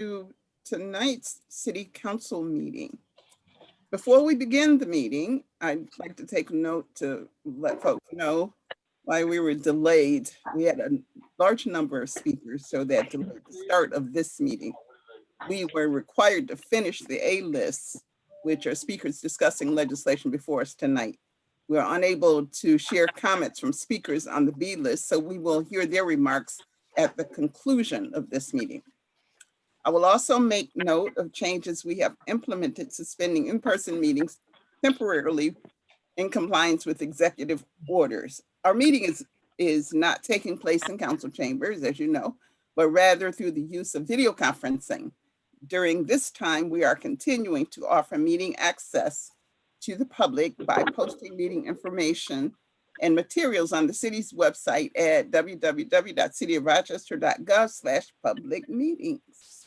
to tonight's City Council meeting. Before we begin the meeting, I'd like to take a note to let folks know why we were delayed. We had a large number of speakers, so that delayed the start of this meeting. We were required to finish the A list, which are speakers discussing legislation before us tonight. We are unable to share comments from speakers on the B list, so we will hear their remarks at the conclusion of this meeting. I will also make note of changes we have implemented, suspending in-person meetings temporarily in compliance with executive orders. Our meeting is not taking place in council chambers, as you know, but rather through the use of video conferencing. During this time, we are continuing to offer meeting access to the public by posting meeting information and materials on the city's website at www.cityofrochester.gov/public-meetings.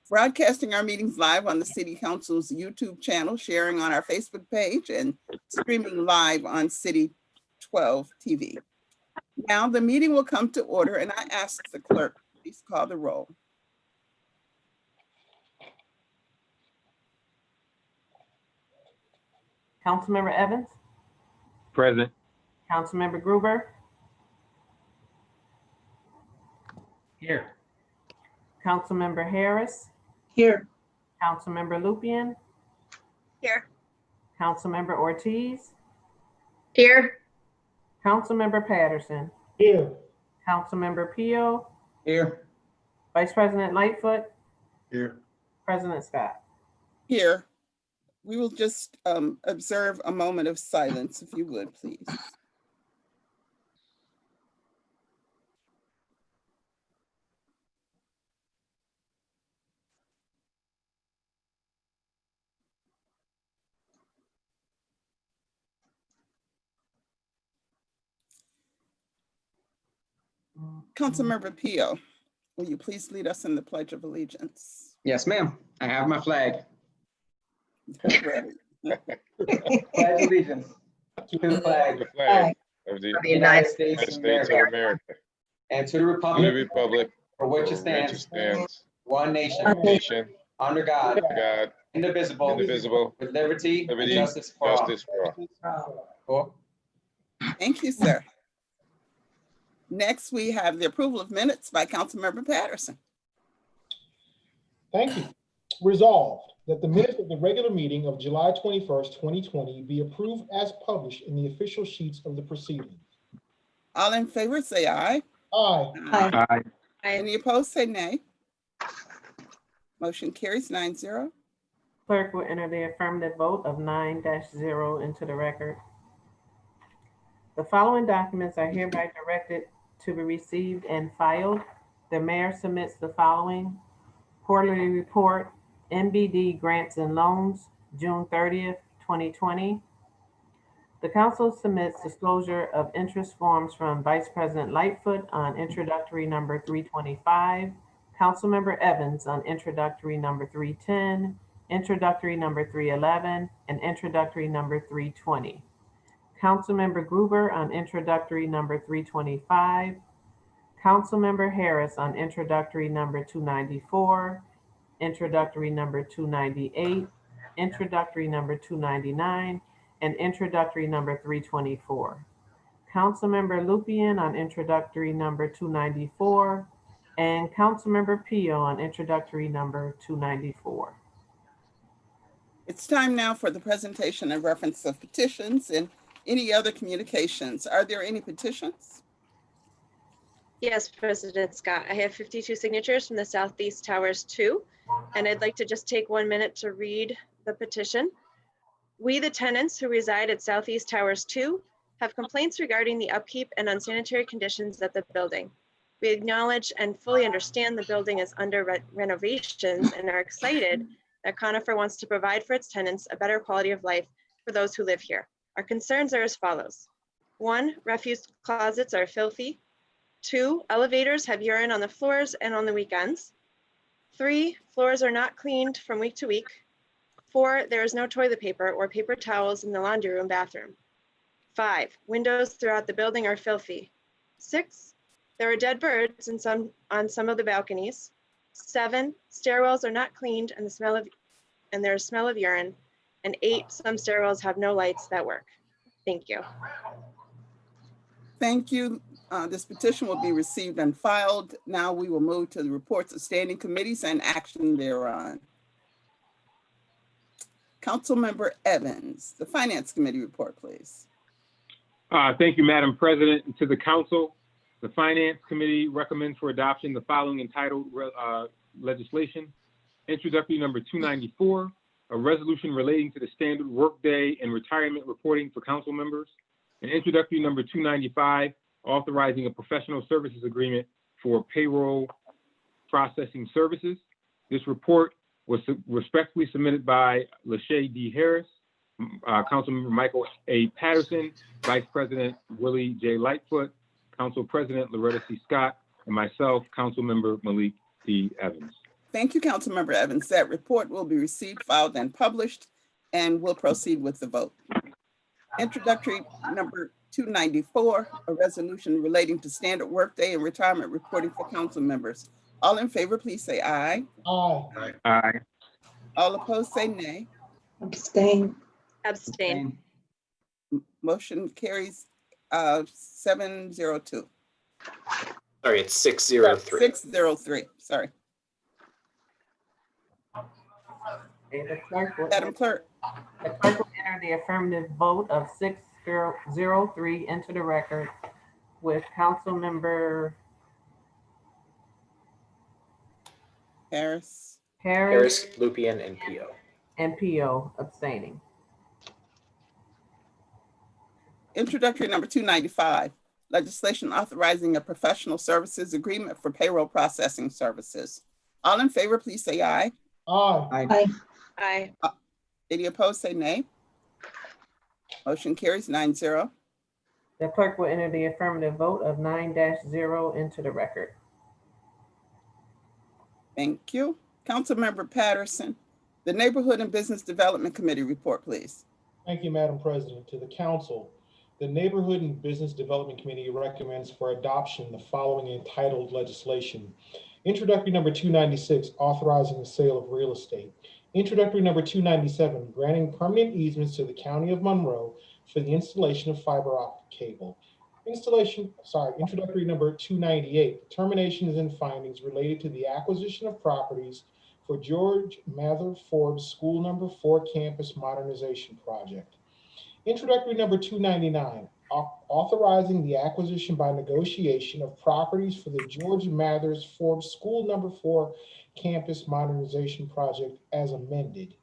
Broadcasting our meetings live on the City Council's YouTube channel, sharing on our Facebook page, and streaming live on City 12 TV. Now the meeting will come to order, and I ask the clerk, please call the roll. Councilmember Evans? Present. Councilmember Gruber? Here. Councilmember Harris? Here. Councilmember Lupian? Here. Councilmember Ortiz? Here. Councilmember Patterson? Here. Councilmember Pio? Here. Vice President Lightfoot? Here. President Scott? Here, we will just observe a moment of silence, if you would, please. Councilmember Pio, will you please lead us in the Pledge of Allegiance? Yes, ma'am. I have my flag. Ready. Pledge allegiance to the flag Of the United States United of States of America America. and to the To the republic republic for which it for which it stands, stands, one nation, one nation, under God, under God, indivisible, indivisible, with liberty and liberty, justice for all. justice for all. Cool. Thank you, sir. Next, we have the approval of minutes by Councilmember Patterson. Thank you. Resolved that the minutes of the regular meeting of July 21st, 2020 be approved as published in the official sheets of the proceedings. All in favor, say aye. Aye. Aye. Any opposed, say nay. Motion carries 9-0. Clerk will enter the affirmative vote of 9-0 into the record. The following documents are hereby directed to be received and filed. The mayor submits the following: quarterly report, MBD grants and loans, June 30th, 2020. The council submits disclosure of interest forms from Vice President Lightfoot on introductory number 325, Councilmember Evans on introductory number 310, introductory number 311, and introductory number 320. Councilmember Gruber on introductory number 325, Councilmember Harris on introductory number 294, introductory number 298, introductory number 299, and introductory number 324. Councilmember Lupian on introductory number 294, and Councilmember Pio on introductory number 294. It's time now for the presentation and reference of petitions and any other communications. Are there any petitions? Yes, President Scott. I have 52 signatures from the Southeast Towers 2, and I'd like to just take 1 minute to read the petition. We, the tenants who reside at Southeast Towers 2, have complaints regarding the upkeep and unsanitary conditions at the building. We acknowledge and fully understand the building is under renovations and are excited that Conifer wants to provide for its tenants a better quality of life for those who live here. Our concerns are as follows. 1, refuse closets are filthy. 2, elevators have urine on the floors and on the weekends. 3, floors are not cleaned from week to week. 4, there is no toilet paper or paper towels in the laundry room bathroom. 5, windows throughout the building are filthy. 6, there are dead birds on some of the balconies. 7, stairwells are not cleaned and there's smell of urine. And 8, some stairwells have no lights that work. Thank you. Thank you. This petition will be received and filed. Now we will move to the reports of standing committees and action thereon. Councilmember Evans, the Finance Committee report, please. Thank you, Madam President. And to the council, the Finance Committee recommends for adoption the following entitled legislation. Introductory number 294, a resolution relating to the standard workday and retirement reporting for council members. And introductory number 295, authorizing a professional services agreement for payroll processing services. This report was respectfully submitted by Lachey D. Harris, Councilmember Michael A. Patterson, Vice President Willie J. Lightfoot, Council President Loretta C. Scott, and myself, Councilmember Malik D. Evans. Thank you, Councilmember Evans. That report will be received, filed, and published, and we'll proceed with the vote. Introductory number 294, a resolution relating to standard workday and retirement reporting for council members. All in favor, please say aye. Aye. Aye. All opposed, say nay. Abstain. Abstain. Motion carries 702. Sorry, it's 603. 603, sorry. Okay, the clerk will Madam Clerk, enter the affirmative vote of 603 into the record with Councilmember Harris, Harris Lupien, and Pio. and Pio abstaining. introductory number 295, legislation authorizing a professional services agreement for payroll processing services. All in favor, please say aye. Aye. Aye. Any opposed, say nay. Motion carries 9-0. The clerk will enter the affirmative vote of 9-0 into the record. Thank you. Councilmember Patterson, the Neighborhood and Business Development Committee report, please. Thank you, Madam President. To the council, the Neighborhood and Business Development Committee recommends for adoption the following entitled legislation. Introductory number 296, authorizing the sale of real estate. Introductory number 297, granting permanent easements to the County of Monroe for the installation of fiber optic cable. Introductory number 298, determinations and findings related to the acquisition of properties for George Mather Forbes School Number 4 Campus Modernization Project. Introductory number 299, authorizing the acquisition by negotiation of properties for the George Mathers Forbes School Number 4 Campus Modernization Project as amended.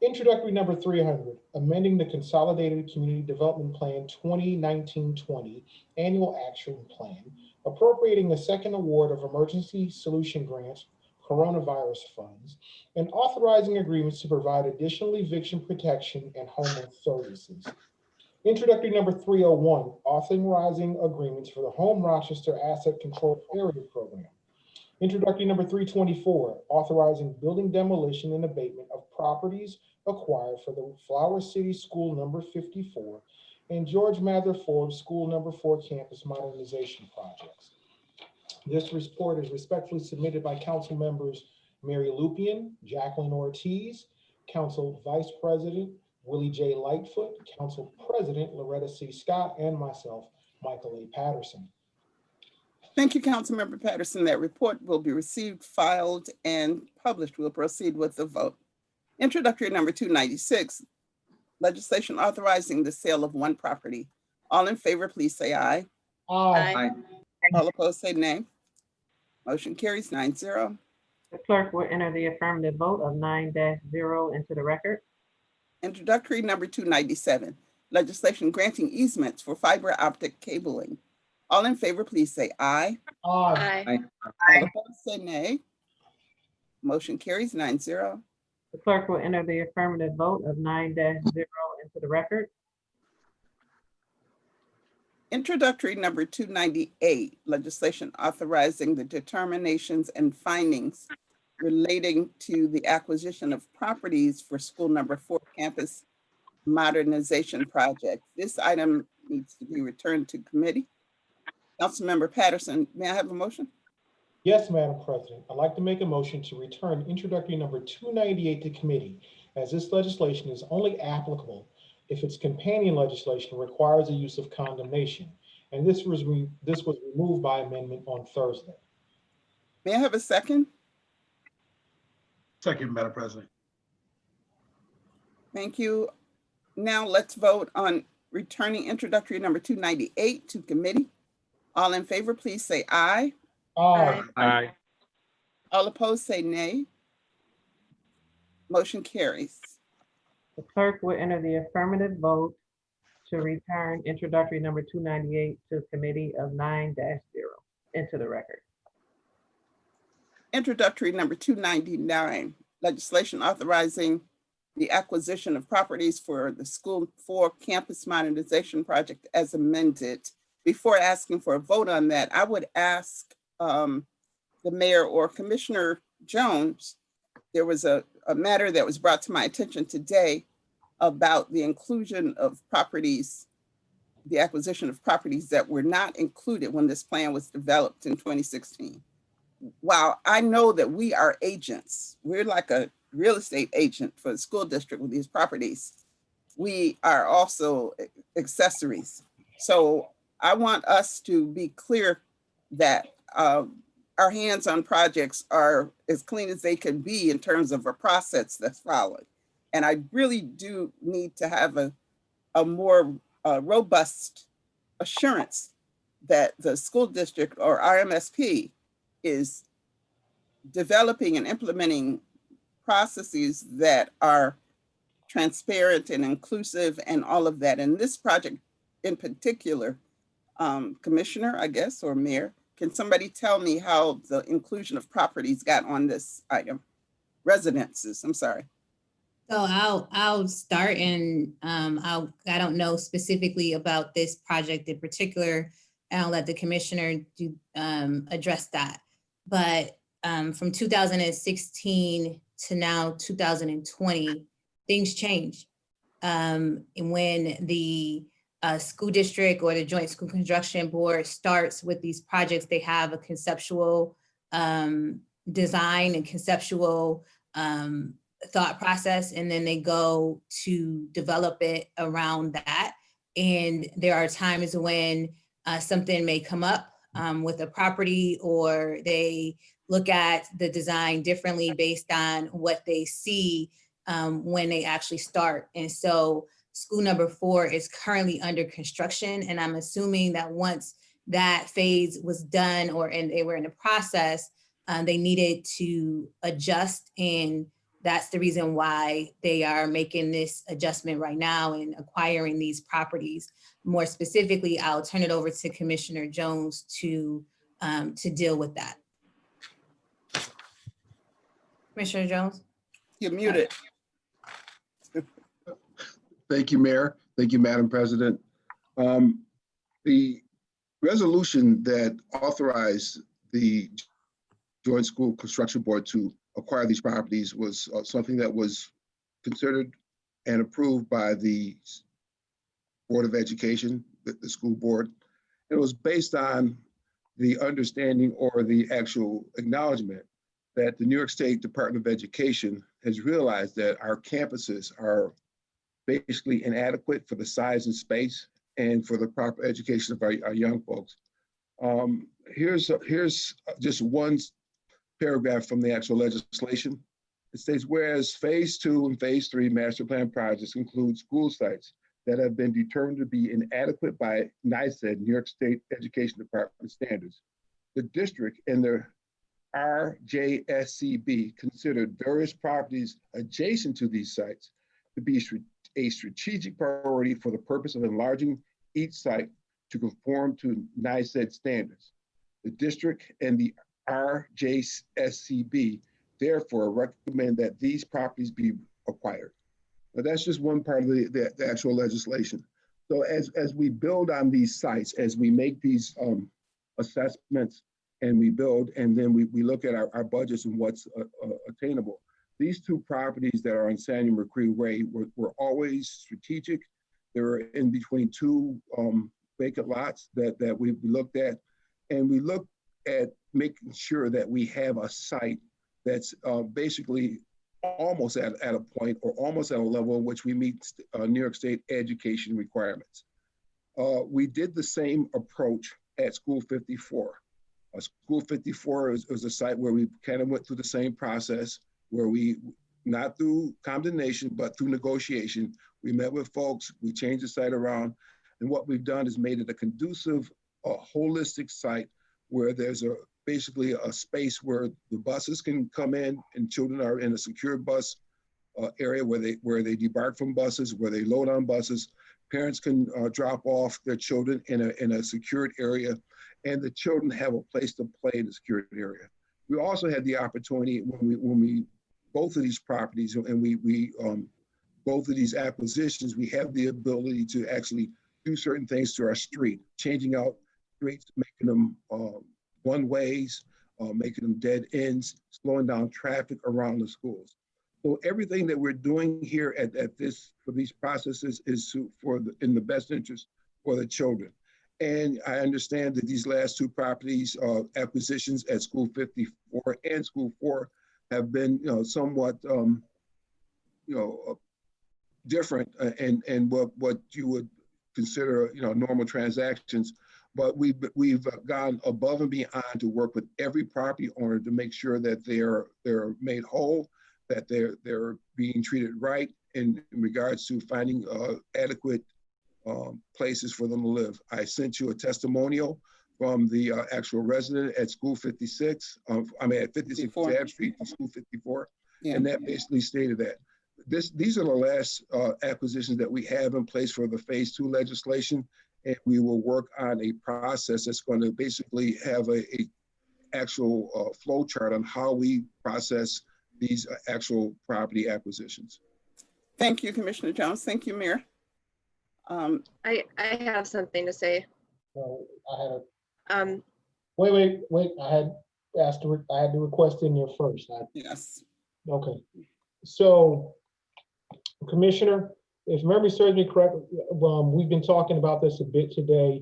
Introductory number 300, amending the Consolidated Community Development Plan 2019-20 Annual Action Plan, appropriating a second award of emergency solution grants, coronavirus funds, and authorizing agreements to provide additional eviction protection and homeless services. Introductory number 301, authorizing agreements for the Home Rochester Asset Control Area Program. Introductory number 324, authorizing building demolition and abatement of properties acquired for the Flower City School Number 54 and George Mather Forbes School Number 4 Campus Modernization Projects. This report is respectfully submitted by Council members Mary Lupien, Jacqueline Ortiz, Council Vice President Willie J. Lightfoot, Council President Loretta C. Scott, and myself, Michael A. Patterson. Thank you, Councilmember Patterson. That report will be received, filed, and published. We'll proceed with the vote. Introductory number 296, legislation authorizing the sale of one property. All in favor, please say aye. Aye. All opposed, say nay. Motion carries 9-0. The clerk will enter the affirmative vote of 9-0 into the record. Introductory number 297, legislation granting easements for fiber optic cabling. All in favor, please say aye. Aye. Aye. All opposed, say nay. Motion carries 9-0. The clerk will enter the affirmative vote of 9-0 into the record. Introductory number 298, legislation authorizing the determinations and findings relating to the acquisition of properties for School Number 4 Campus Modernization Project. This item needs to be returned to committee. Councilmember Patterson, may I have a motion? Yes, Madam President. I'd like to make a motion to return introductory number 298 to committee, as this legislation is only applicable if its companion legislation requires the use of condemnation. And this was removed by amendment on Thursday. May I have a second? Second, Madam President. Thank you. Now let's vote on returning introductory number 298 to committee. All in favor, please say aye. Aye. Aye. All opposed, say nay. Motion carries. The clerk will enter the affirmative vote to return introductory number 298 to committee of 9-0 into the record. Introductory number 299, legislation authorizing the acquisition of properties for the School 4 campus modernization project as amended. Before asking for a vote on that, I would ask the mayor or Commissioner Jones, there was a matter that was brought to my attention today about the inclusion of properties, the acquisition of properties that were not included when this plan was developed in 2016. While I know that we are agents, we're like a real estate agent for the school district with these properties, we are also accessories. So I want us to be clear that our hands on projects are as clean as they can be in terms of a process that's followed. And I really do need to have a more robust assurance that the school district or RMSP is developing and implementing processes that are transparent and inclusive and all of that. And this project in particular, Commissioner, I guess, or Mayor, can somebody tell me how the inclusion of properties got on this item? Residences, I'm sorry. So I'll start, and I don't know specifically about this project in particular, and I'll let the commissioner address that. But from 2016 to now 2020, things change. And when the school district or the Joint School Construction Board starts with these projects, they have a conceptual design and conceptual thought process, and then they go to develop it around that. And there are times when something may come up with a property, or they look at the design differently based on what they see when they actually start. And so school number 4 is currently under construction, and I'm assuming that once that phase was done and they were in the process, they needed to adjust, and that's the reason why they are making this adjustment right now and acquiring these properties. More specifically, I'll turn it over to Commissioner Jones to deal with that. Commissioner Jones? You're muted. Thank you, Mayor. Thank you, Madam President. The resolution that authorized the Joint School Construction Board to acquire these properties was something that was considered and approved by the Board of Education, the school board. It was based on the understanding or the actual acknowledgement that the New York State Department of Education has realized that our campuses are basically inadequate for the size and space and for the proper education of our young folks. Here's just one paragraph from the actual legislation. It states, whereas phase 2 and phase 3 master plan projects include school sites that have been determined to be inadequate by NYSED, New York State Education Department standards, the district and the RJSCB considered various properties adjacent to these sites to be a strategic priority for the purpose of enlarging each site to conform to NYSED standards. The district and the RJSCB therefore recommend that these properties be acquired. Now that's just one part of the actual legislation. So as we build on these sites, as we make these assessments and we build, and then we look at our budgets and what's attainable, these 2 properties that are on Samuel McCree Way were always strategic. They were in between 2 vacant lots that we looked at, and we looked at making sure that we have a site that's basically almost at a point or almost at a level in which we meet New York State education requirements. We did the same approach at School 54. School 54 was a site where we kind of went through the same process, where we, not through condemnation, but through negotiation, we met with folks, we changed the site around, and what we've done is made it a conducive, holistic site where there's basically a space where the buses can come in and children are in a secure bus area where they debark from buses, where they load on buses. Parents can drop off their children in a secured area, and the children have a place to play in the secured area. We also had the opportunity when we both of these properties and we both of these acquisitions, we have the ability to actually do certain things to our street, changing out streets, making them one ways, making them dead ends, slowing down traffic around the schools. So everything that we're doing here for these processes is in the best interest for the children. And I understand that these last two properties, acquisitions at School 54 and School 4, have been, somewhat, different and what you would consider, normal transactions. But we've gone above and beyond to work with every property owner to make sure that they're made whole, that they're being treated right in regards to finding adequate places for them to live. I sent you a testimonial from the actual resident at School 56, at 56 Ave Street to School 54, yeah. And that basically stated that. These are the last acquisitions that we have in place for the Phase 2 legislation, and we will work on a process that's going to basically have a actual flow chart on how we process these actual property acquisitions. Thank you, Commissioner Jones. Thank you, Mayor. I have something to say. Wait. I had the request in there first. Yes. Okay. So, Commissioner, if memory serves me correctly, we've been talking about this a bit today.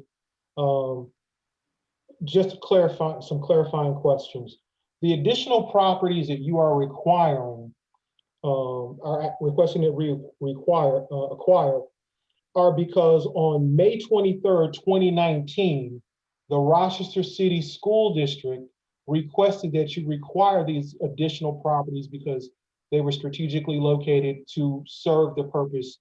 Just to clarify some clarifying questions. The additional properties that you are requiring, are requesting that we acquire, are because on May 23rd, 2019, the Rochester City School District requested that you require these additional properties because they were strategically located to serve the purpose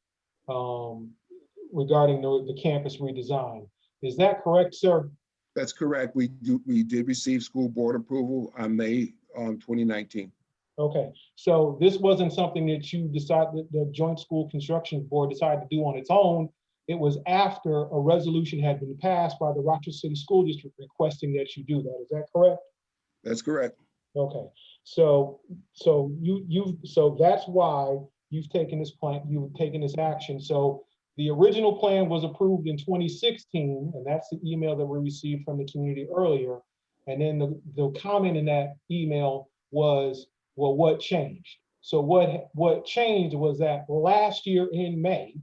regarding the campus redesign. Is that correct, sir? That's correct. We did receive school board approval on May 2019. Okay, so this wasn't something that you decided, the Joint School Construction Board decided to do on its own. It was after a resolution had been passed by the Rochester City School District requesting that you do that. Is that correct? That's correct. Okay, so that's why you've taken this plan, you've taken this action. So the original plan was approved in 2016, and that's the email that we received from the community earlier. And then the comment in that email was, well, what changed? So what changed was that last year in May,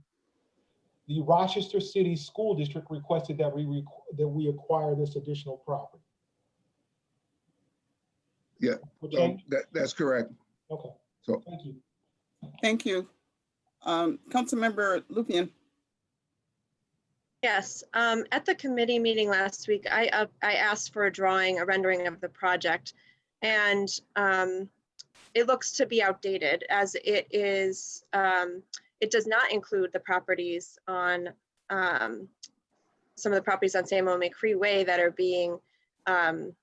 the Rochester City School District requested that we acquire this additional property. Yeah, that's correct. Okay, so thank you. Thank you. Councilmember Lupian. Yes, at the committee meeting last week, I asked for a rendering of the project, and it looks to be outdated as it is. It does not include the properties on some of the properties on Samuel McCree Way that are being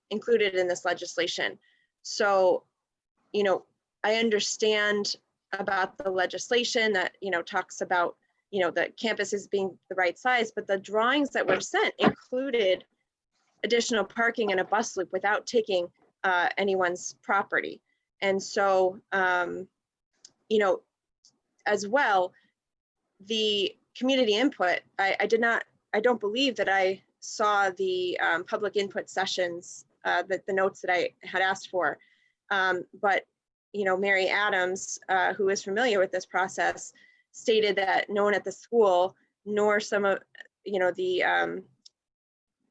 included in this legislation. So, I understand about the legislation that, talks about, the campuses being the right size, but the drawings that were sent included additional parking and a bus loop without taking anyone's property. And so, as well, the community input, I don't believe that I saw the public input sessions, the notes that I had asked for. But, Mary Adams, who is familiar with this process, stated that no one at the school, nor some of, the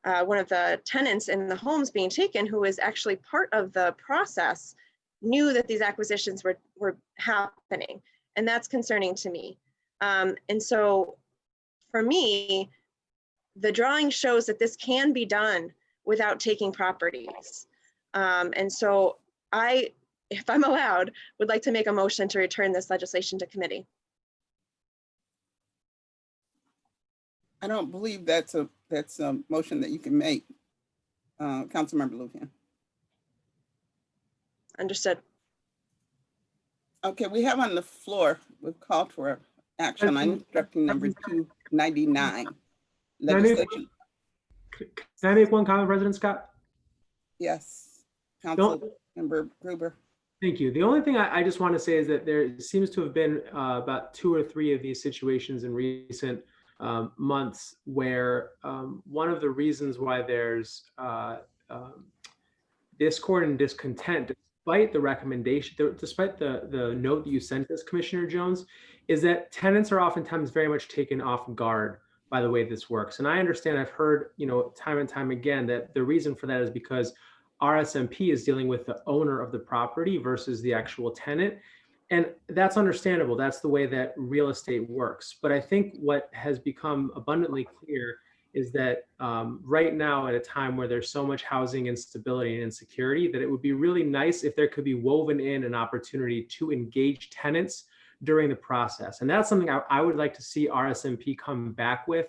one of the tenants in the homes being taken, who was actually part of the process, knew that these acquisitions were happening. And that's concerning to me. And so for me, the drawing shows that this can be done without taking properties. And so I, if I'm allowed, would like to make a motion to return this legislation to committee. I don't believe that's a motion that you can make, Councilmember Lucan. Understood. Okay, we have on the floor, we've called for action on introducting number 299. Legislation, Can I make one comment, President Scott? yes, Councilmember Gruber. Thank you. The only thing I just want to say is that there seems to have been about 2 or 3 of these situations in recent months where one of the reasons why there's discord and discontent, despite the recommendation, despite the note that you sent us, Commissioner Jones, is that tenants are oftentimes very much taken off guard by the way this works. And I understand, I've heard, time and time again, that the reason for that is because RSMP is dealing with the owner of the property versus the actual tenant. And that's understandable. That's the way that real estate works. But I think what has become abundantly clear is that right now, at a time where there's so much housing instability and insecurity, that it would be really nice if there could be woven in an opportunity to engage tenants during the process. And that's something I would like to see RSMP come back with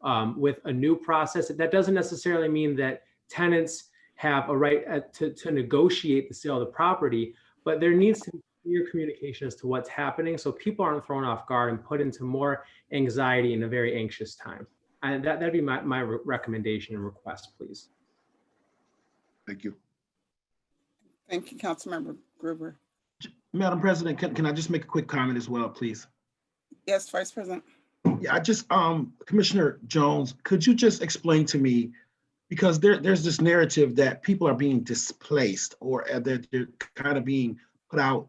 a new process. That doesn't necessarily mean that tenants have a right to negotiate the sale of the property, but there needs to be clear communication as to what's happening so people aren't thrown off guard and put into more anxiety in a very anxious time. And that'd be my recommendation and request, please. Thank you. Thank you, Councilmember Gruber. Madam President, can I just make a quick comment as well, please? Yes, Vice President. Yeah, I just, Commissioner Jones, could you just explain to me, because there's this narrative that people are being displaced or that they're kind of being put out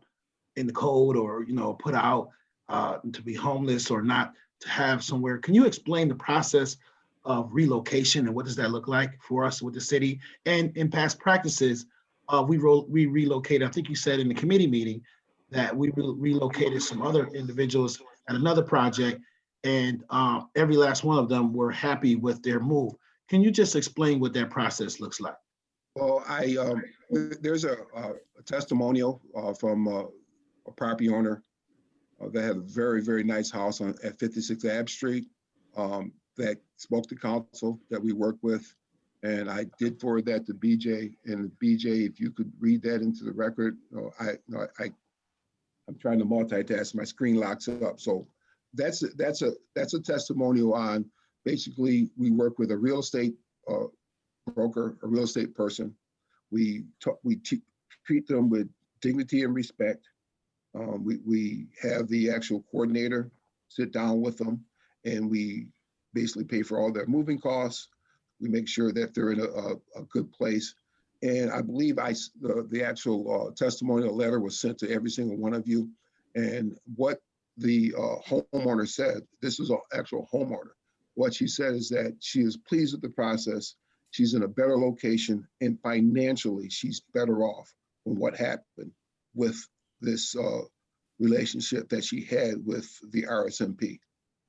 in the cold or, put out to be homeless or not to have somewhere. Can you explain the process of relocation and what does that look like for us with the city? And in past practices, we relocated, I think you said in the committee meeting that we relocated some other individuals at another project, and every last one of them were happy with their move. Can you just explain what that process looks like? Well, there's a testimonial from a property owner that had a very, very nice house at 56 Ave Street that spoke to council that we work with. And I did forward that to BJ. And BJ, if you could read that into the record, I'm trying to multitask. My screen locks up. So that's a testimonial on basically we work with a real estate broker, a real estate person. We treat them with dignity and respect. We have the actual coordinator sit down with them, and we basically pay for all their moving costs. We make sure that they're in a good place. And I believe the actual testimonial letter was sent to every single one of you. And what the homeowner said, this is an actual homeowner. What she said is that she is pleased with the process. She's in a better location, and financially, she's better off from what happened with this relationship that she had with the RSMP.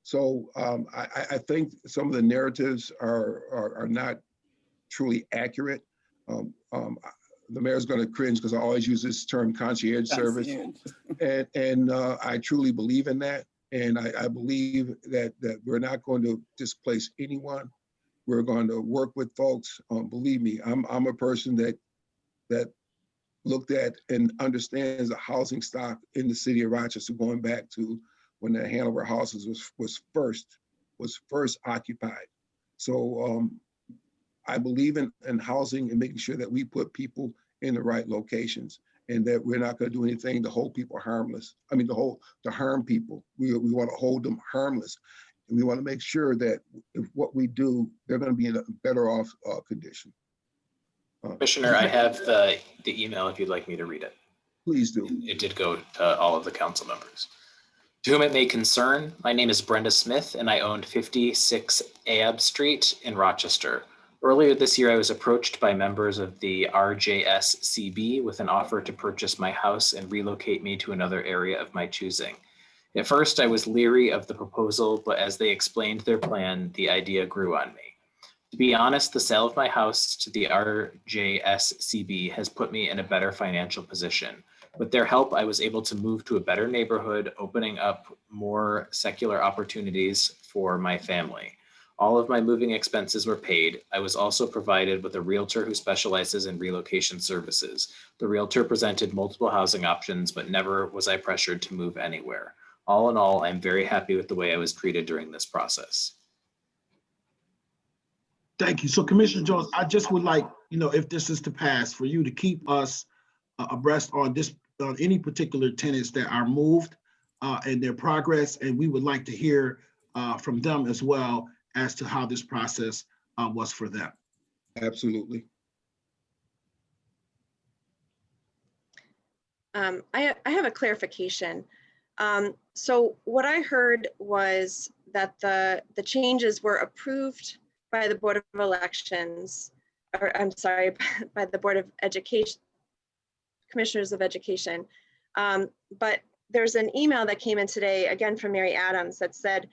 So I think some of the narratives are not truly accurate. The mayor's going to cringe because I always use this term concierge service. And I truly believe in that. And I believe that we're not going to displace anyone. We're going to work with folks. Believe me, I'm a person that looked at and understands the housing stock in the city of Rochester going back to when the Hanover houses was first occupied. So I believe in housing and making sure that we put people in the right locations, and that we're not going to do anything to hold people harmless. I mean, to harm people. We want to hold them harmless. And we want to make sure that if what we do, they're going to be in a better off condition. Commissioner, I have the email if you'd like me to read it. Please do. It did go to all of the council members. To whom it may concern, my name is Brenda Smith and I owned 56 Ave Street in Rochester. Earlier this year, I was approached by members of the RJSCB with an offer to purchase my house and relocate me to another area of my choosing. At first, I was leery of the proposal, but as they explained their plan, the idea grew on me. To be honest, the sale of my house to the RJSCB has put me in a better financial position. With their help, I was able to move to a better neighborhood, opening up more secular opportunities for my family. All of my moving expenses were paid. I was also provided with a realtor who specializes in relocation services. The realtor presented multiple housing options, but never was I pressured to move anywhere. All in all, I'm very happy with the way I was treated during this process. Thank you. So Commissioner Jones, I just would like, if this is to pass, for you to keep us abreast on any particular tenants that are moved and their progress. And we would like to hear from them as well as to how this process was for them. Absolutely. I have a clarification. So what I heard was that the changes were approved by the Board of Elections, or I'm sorry, by the Board of Education, Commissioners of Education. But there's an email that came in today, again from Mary Adams, that said,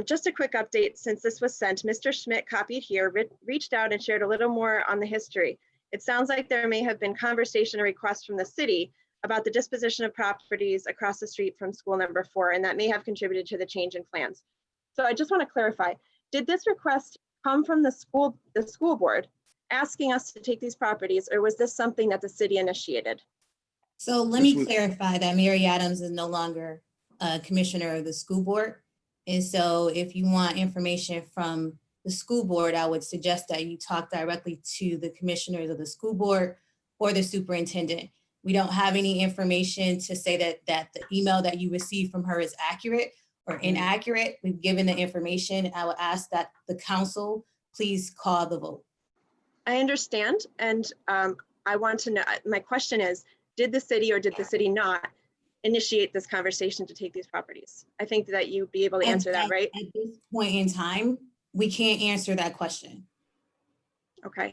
just a quick update, since this was sent, Mr. Schmidt, copied here, reached out and shared a little more on the history. It sounds like there may have been conversation or requests from the city about the disposition of properties across the street from school number 4, and that may have contributed to the change in plans. So I just want to clarify, did this request come from the school board asking us to take these properties, or was this something that the city initiated? So let me clarify that Mary Adams is no longer a commissioner of the school board. And so if you want information from the school board, I would suggest that you talk directly to the commissioners of the school board or the superintendent. We don't have any information to say that the email that you received from her is accurate or inaccurate. We've given the information. I would ask that the council please call the vote. I understand. And I want to know, my question is, did the city or did the city not initiate this conversation to take these properties? I think that you'd be able to answer that, right? At this point in time, we can't answer that question. Okay.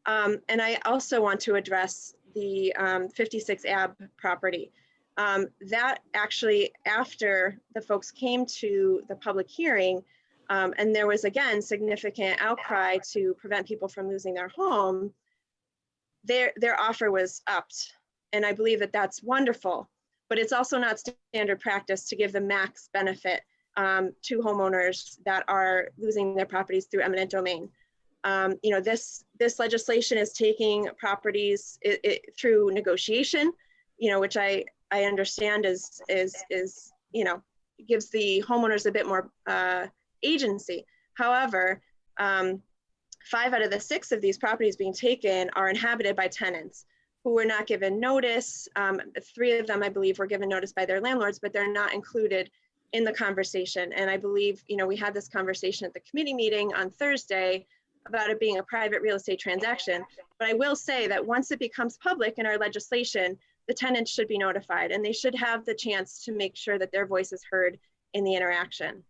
And I also want to address the 56 AB property. That actually, after the folks came to the public hearing, and there was again significant outcry to prevent people from losing their home, their offer was upped. And I believe that that's wonderful, but it's also not standard practice to give the max benefit to homeowners that are losing their properties through eminent domain. This legislation is taking properties through negotiation, which I understand is gives the homeowners a bit more agency. However, 5 out of the 6 of these properties being taken are inhabited by tenants who were not given notice. 3 of them, I believe, were given notice by their landlords, but they're not included in the conversation. And I believe, we had this conversation at the committee meeting on Thursday about it being a private real estate transaction. But I will say that once it becomes public in our legislation, the tenants should be notified and they should have the chance to make sure that their voice is heard in the interaction.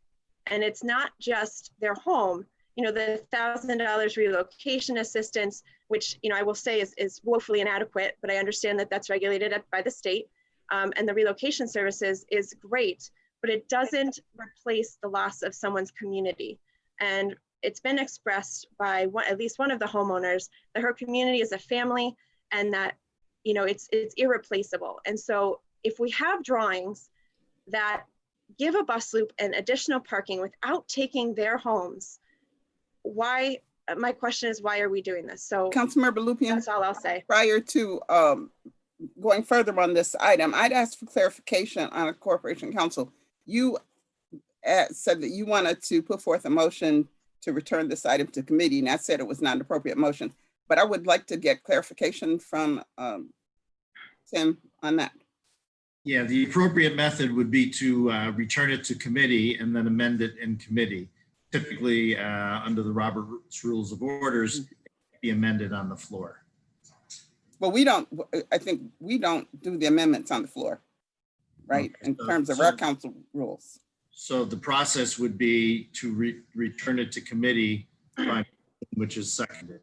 And it's not just their home, the $1,000 relocation assistance, which, I will say is woefully inadequate, but I understand that that's regulated by the state. And the relocation services is great, but it doesn't replace the loss of someone's community. And it's been expressed by at least one of the homeowners that her community is a family and that, it's irreplaceable. And so if we have drawings that give a bus loop and additional parking without taking their homes, my question is, why are we doing this? So Councilmember Lupien, that's all I'll say. prior to going further on this item, I'd ask for clarification on a corporation council. You said that you wanted to put forth a motion to return this item to committee, and I said it was not an appropriate motion, but I would like to get clarification from Tim on that. Yeah, the appropriate method would be to return it to committee and then amend it in committee. Typically, under the Robert's Rules of Orders, it can be amended on the floor. Well, I think we don't do the amendments on the floor, right? Okay, In terms of our council rules. So the process would be to return it to committee by which is seconded.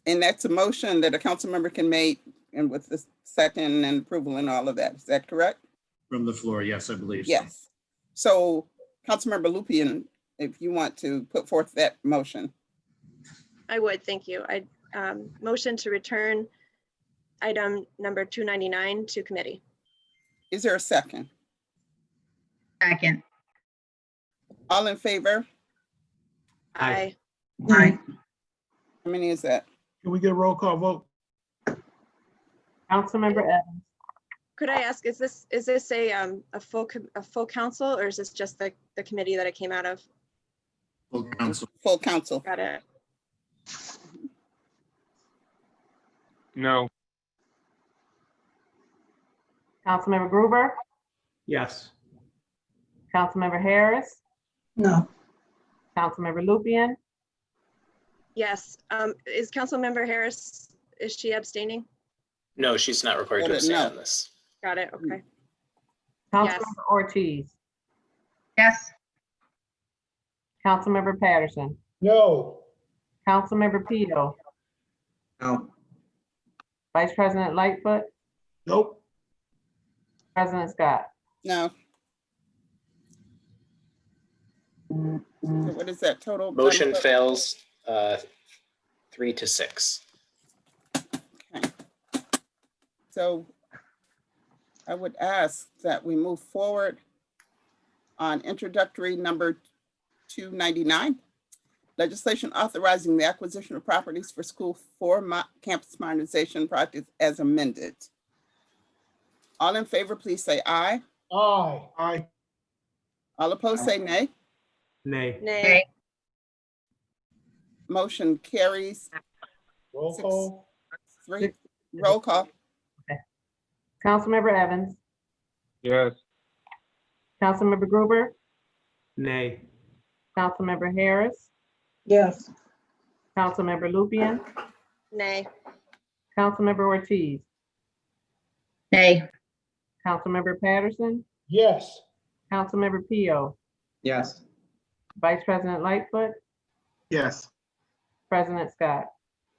And that's a motion that a council member can make and with the second and approval and all of that. Is that correct? From the floor, yes, I believe so. Yes. So Councilmember Lupian, if you want to put forth that motion. I would, thank you. I motion to return item number 299 to committee. Is there a second? Second. All in favor? Aye. Aye. Aye. How many is that? Can we get a roll call vote? Councilmember Evans, Could I ask, is this a full council, or is this just the committee that it came out of? Full council. Full council. Got it. No. Councilmember Gruber, Yes. Councilmember Harris, No. Councilmember Lupian, Yes. Is Councilmember Harris, is she abstaining? No, she's not required to Voted abstain no. on this. Got it. Okay. Councilmember Ortiz, Yes. Councilmember Patterson, No. Councilmember Peel, No. Vice President Lightfoot, Nope. President Scott. No. So what is that total? Motion Madam Clerk? fails 3-6. Okay. So I would ask that we move forward on introductory number 299. Legislation authorizing the acquisition of properties for school for campus modernization projects as amended. All in favor, please say aye. Aye. Aye. All opposed, say nay. Nay. Nay. Motion carries. Roll Six. call. 3. Roll call. Councilmember Evans, Yes. Councilmember Gruber, Nay. Councilmember Harris, Yes. Councilmember Lupian, Nay. Councilmember Ortiz, Nay. Councilmember Patterson, Yes. Councilmember Peel, Yes. Vice President Lightfoot, Yes. President Scott.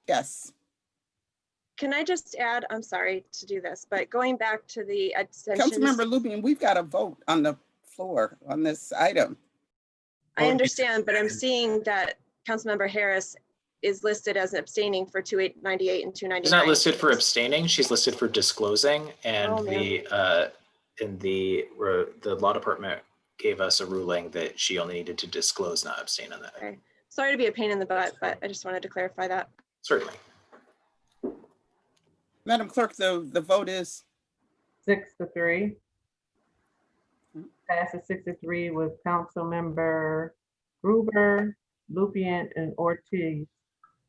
Yes. Can I just add, I'm sorry to do this, but going back to the abstentions. Councilmember Lupian, we've got a vote on the floor on this item. I understand, but I'm seeing that Councilmember Harris is listed as abstaining for 298 and 299. She's not listed for abstaining, she's listed for disclosing, and Oh, the law department gave us a ruling that she only needed to disclose, not abstain on that. Okay. Sorry to be a pain in the butt, but I just wanted to clarify that. Certainly. Madam Clerk, the vote is 6-3. Passes 6-3 with Councilmember Gruber, Lupian, and Ortiz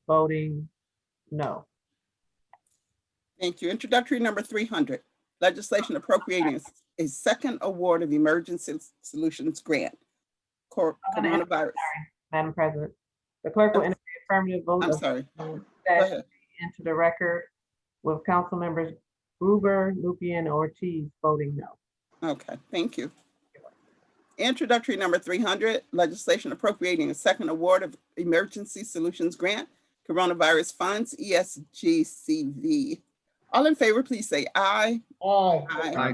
voting no. Thank you. Introductory number 300, legislation appropriating a second award of emergency solutions grant. Coronavirus. Madam President, the clerk will enter the affirmative vote I'm of sorry. Go dash ahead. into the record with council members Gruber, Lupian, and Ortiz voting no. Okay, thank you. Introductory number 300, legislation appropriating a second award of emergency solutions grant, coronavirus funds, ESGCV. All in favor, please say aye. Aye. Aye.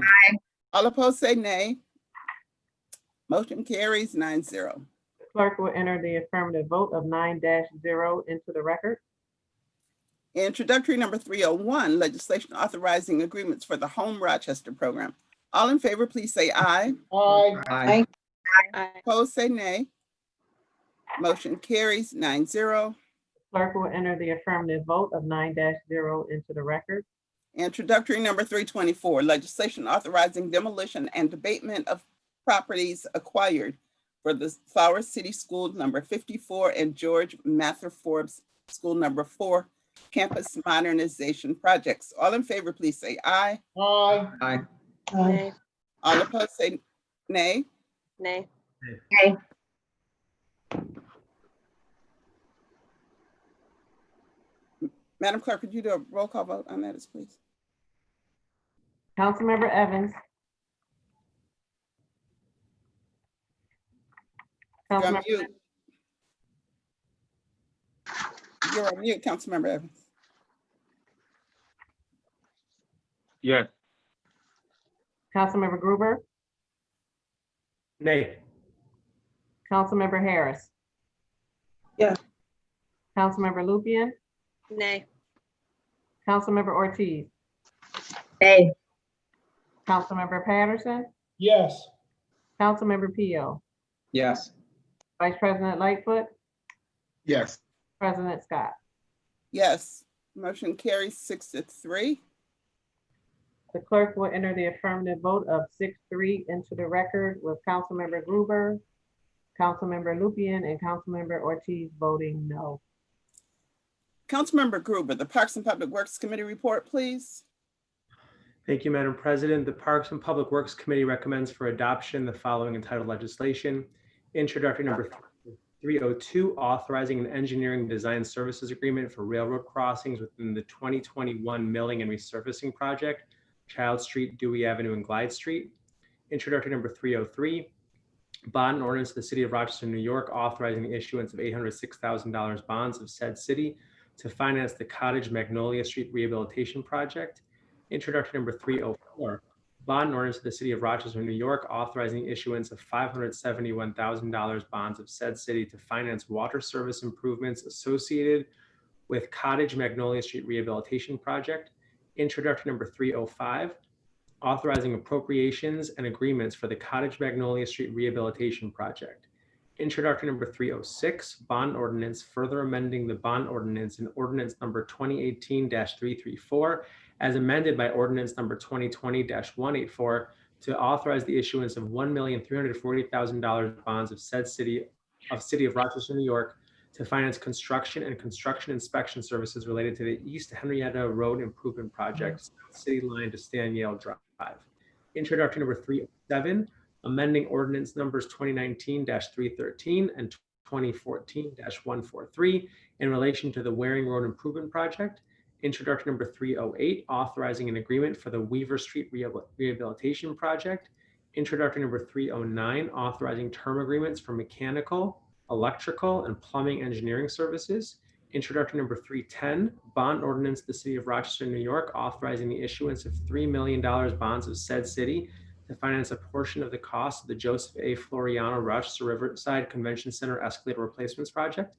All opposed, say nay. Motion carries 9-0. The clerk will enter the affirmative vote of 9-0 into the record. Introductory number 301, legislation authorizing agreements for the Home Rochester program. All in favor, please say aye. Aye. Aye. Aye. Opposed, say nay. Motion carries 9-0. Clerk will enter the affirmative vote of 9-0 into the record. Introductory number 324, legislation authorizing demolition and abatement of properties acquired for the Flower City School number 54 and George Mather Forbes School number 4 campus modernization projects. All in favor, please say aye. Aye. Aye. Nay. All opposed, say nay. Nay. Madam Clerk, could you do a roll call vote on that, please? Councilmember Evans. You're on Councilmember mute. You're on mute, Councilmember Evans. Yes. Councilmember Gruber, Nay. Councilmember Harris. Yeah. Councilmember Lupian, Nay. Councilmember Ortiz, Nay. Councilmember Patterson, Yes. Councilmember Pio, Yes. Vice President Lightfoot, Yes. President Scott. Yes, motion carries 6-3. The clerk will enter the affirmative vote of 6-3 into the record with Councilmember Gruber, Councilmember Lupian, and Councilmember Ortiz voting no. Councilmember Gruber, the Parks and Public Works Committee report, please. Thank you, Madam President. The Parks and Public Works Committee recommends for adoption the following entitled legislation. Introductory number 302, authorizing an engineering design services agreement for railroad crossings within the 2021 milling and resurfacing project, Child Street, Dewey Avenue, and Glide Street. Introductory number 303, bond and ordinance of the City of Rochester, New York, authorizing the issuance of $806,000 bonds of said city to finance the Cottage Magnolia Street Rehabilitation Project. Introductory number 304, bond and ordinance of the City of Rochester, New York, authorizing the issuance of $571,000 bonds of said city to finance water service improvements associated with Cottage Magnolia Street Rehabilitation Project. Introductory number 305, authorizing appropriations and agreements for the Cottage Magnolia Street Rehabilitation Project. Introductory number 306, bond ordinance, further amending the bond ordinance in ordinance number 2018-334 as amended by ordinance number 2020-184 to authorize the issuance of $1,340,000 bonds of said City of Rochester, New York to finance construction and construction inspection services related to the East Henrietta Road Improvement Project, City Line to Stan Yale Drive. Introductory number 307, amending ordinance numbers 2019-313 and 2014-143 in relation to the Waring Road Improvement Project. Introductory number 308, authorizing an agreement for the Weaver Street Rehabilitation Project. Introductory number 309, authorizing term agreements for mechanical, electrical, and plumbing engineering services. Introductory number 310, bond ordinance of the City of Rochester, New York, authorizing the issuance of $3 million bonds of said city to finance a portion of the cost of the Joseph A. Floriano Rochester Riverside Convention Center Escalator Replacements Project.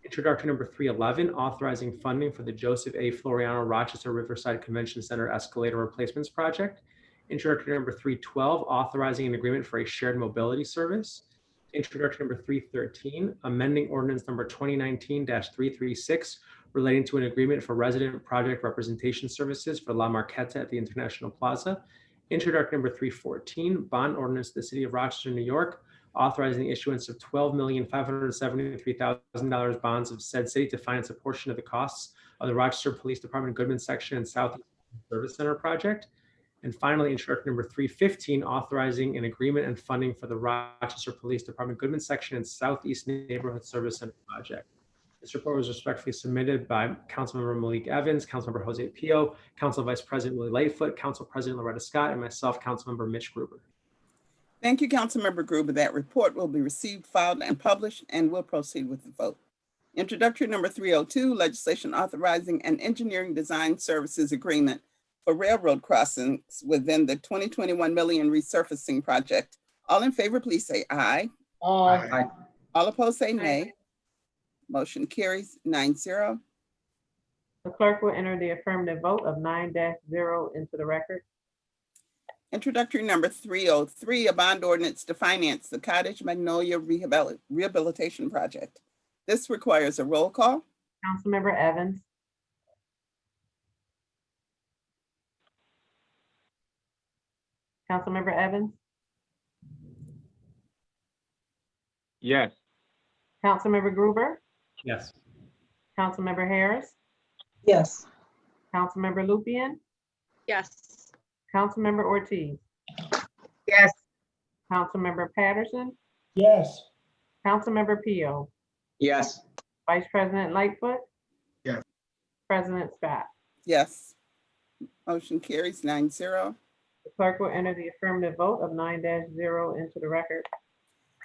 Introductory number 311, authorizing funding for the Joseph A. Floriano Rochester Riverside Convention Center Escalator Replacements Project. Introductory number 312, authorizing an agreement for a shared mobility service. Introductory number 313, amending ordinance number 2019-336 relating to an agreement for resident project representation services for La Marqueta at the International Plaza. Introductory number 314, bond ordinance of the City of Rochester, New York, authorizing the issuance of $12,573,000 bonds of said city to finance a portion of the costs of the Rochester Police Department Goodman Section and Southeast Service Center project. And finally, introductory number 315, authorizing an agreement and funding for the Rochester Police Department Goodman Section and Southeast Neighborhood Service Center project. This report was respectfully submitted by Councilmember Malik Evans, Councilmember Jose Pio, Council Vice President Willie Lightfoot, Council President Loretta Scott, and myself, Councilmember Mitch Gruber. Thank you, Councilmember Gruber. That report will be received, filed, and published, and will proceed with the vote. Introductory number 302, legislation authorizing an engineering design services agreement for railroad crossings within the 2021 million resurfacing project. All in favor, please say aye. Aye. All opposed, say nay. Motion carries 9-0. The clerk will enter the affirmative vote of 9-0 into the record. Introductory number 303, a bond ordinance to finance the Cottage Magnolia Rehabilitation Project. This requires a roll call. Councilmember Evans, Councilmember Evans, Yes. Councilmember Gruber, Yes. Councilmember Harris, Yes. Councilmember Lupian, Yes. Councilmember Ortiz, Yes. Councilmember Patterson, Yes. Councilmember Pio, Yes. Vice President Lightfoot. Yes. President Scott. Yes. Motion carries 9-0. The clerk will enter the affirmative vote of 9-0 into the record.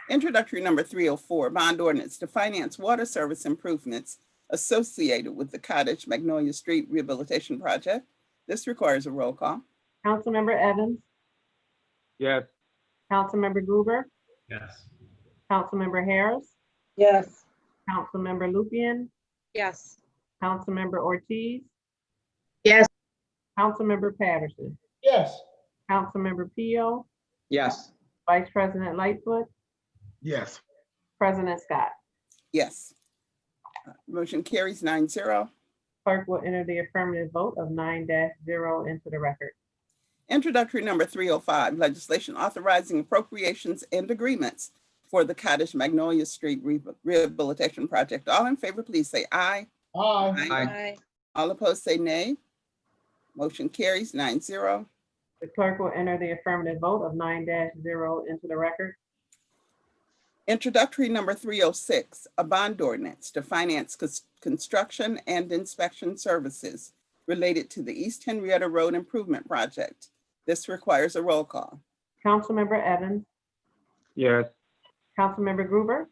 Introductory number 304, bond ordinance to finance water service improvements associated with the Cottage Magnolia Street Rehabilitation Project. This requires a roll call. Councilmember Evans, Yes. Councilmember Gruber, Yes. Councilmember Harris, Yes. Councilmember Lupian, Yes. Councilmember Ortiz, Yes. Councilmember Patterson, Yes. Councilmember Pio, Yes. Vice President Lightfoot, Yes. President Scott. Yes. Motion carries 9-0. Clerk will enter the affirmative vote of 9-0 into the record. Introductory number 305, legislation authorizing appropriations and agreements for the Cottage Magnolia Street Rehabilitation Project. All in favor, please say aye. Aye. Aye. All opposed, say nay. Motion carries 9-0. The clerk will enter the affirmative vote of 9-0 into the record. Introductory number 306, a bond ordinance to finance construction and inspection services related to the East Henrietta Road Improvement Project. This requires a roll call. Councilmember Evans, Yes. Councilmember Gruber,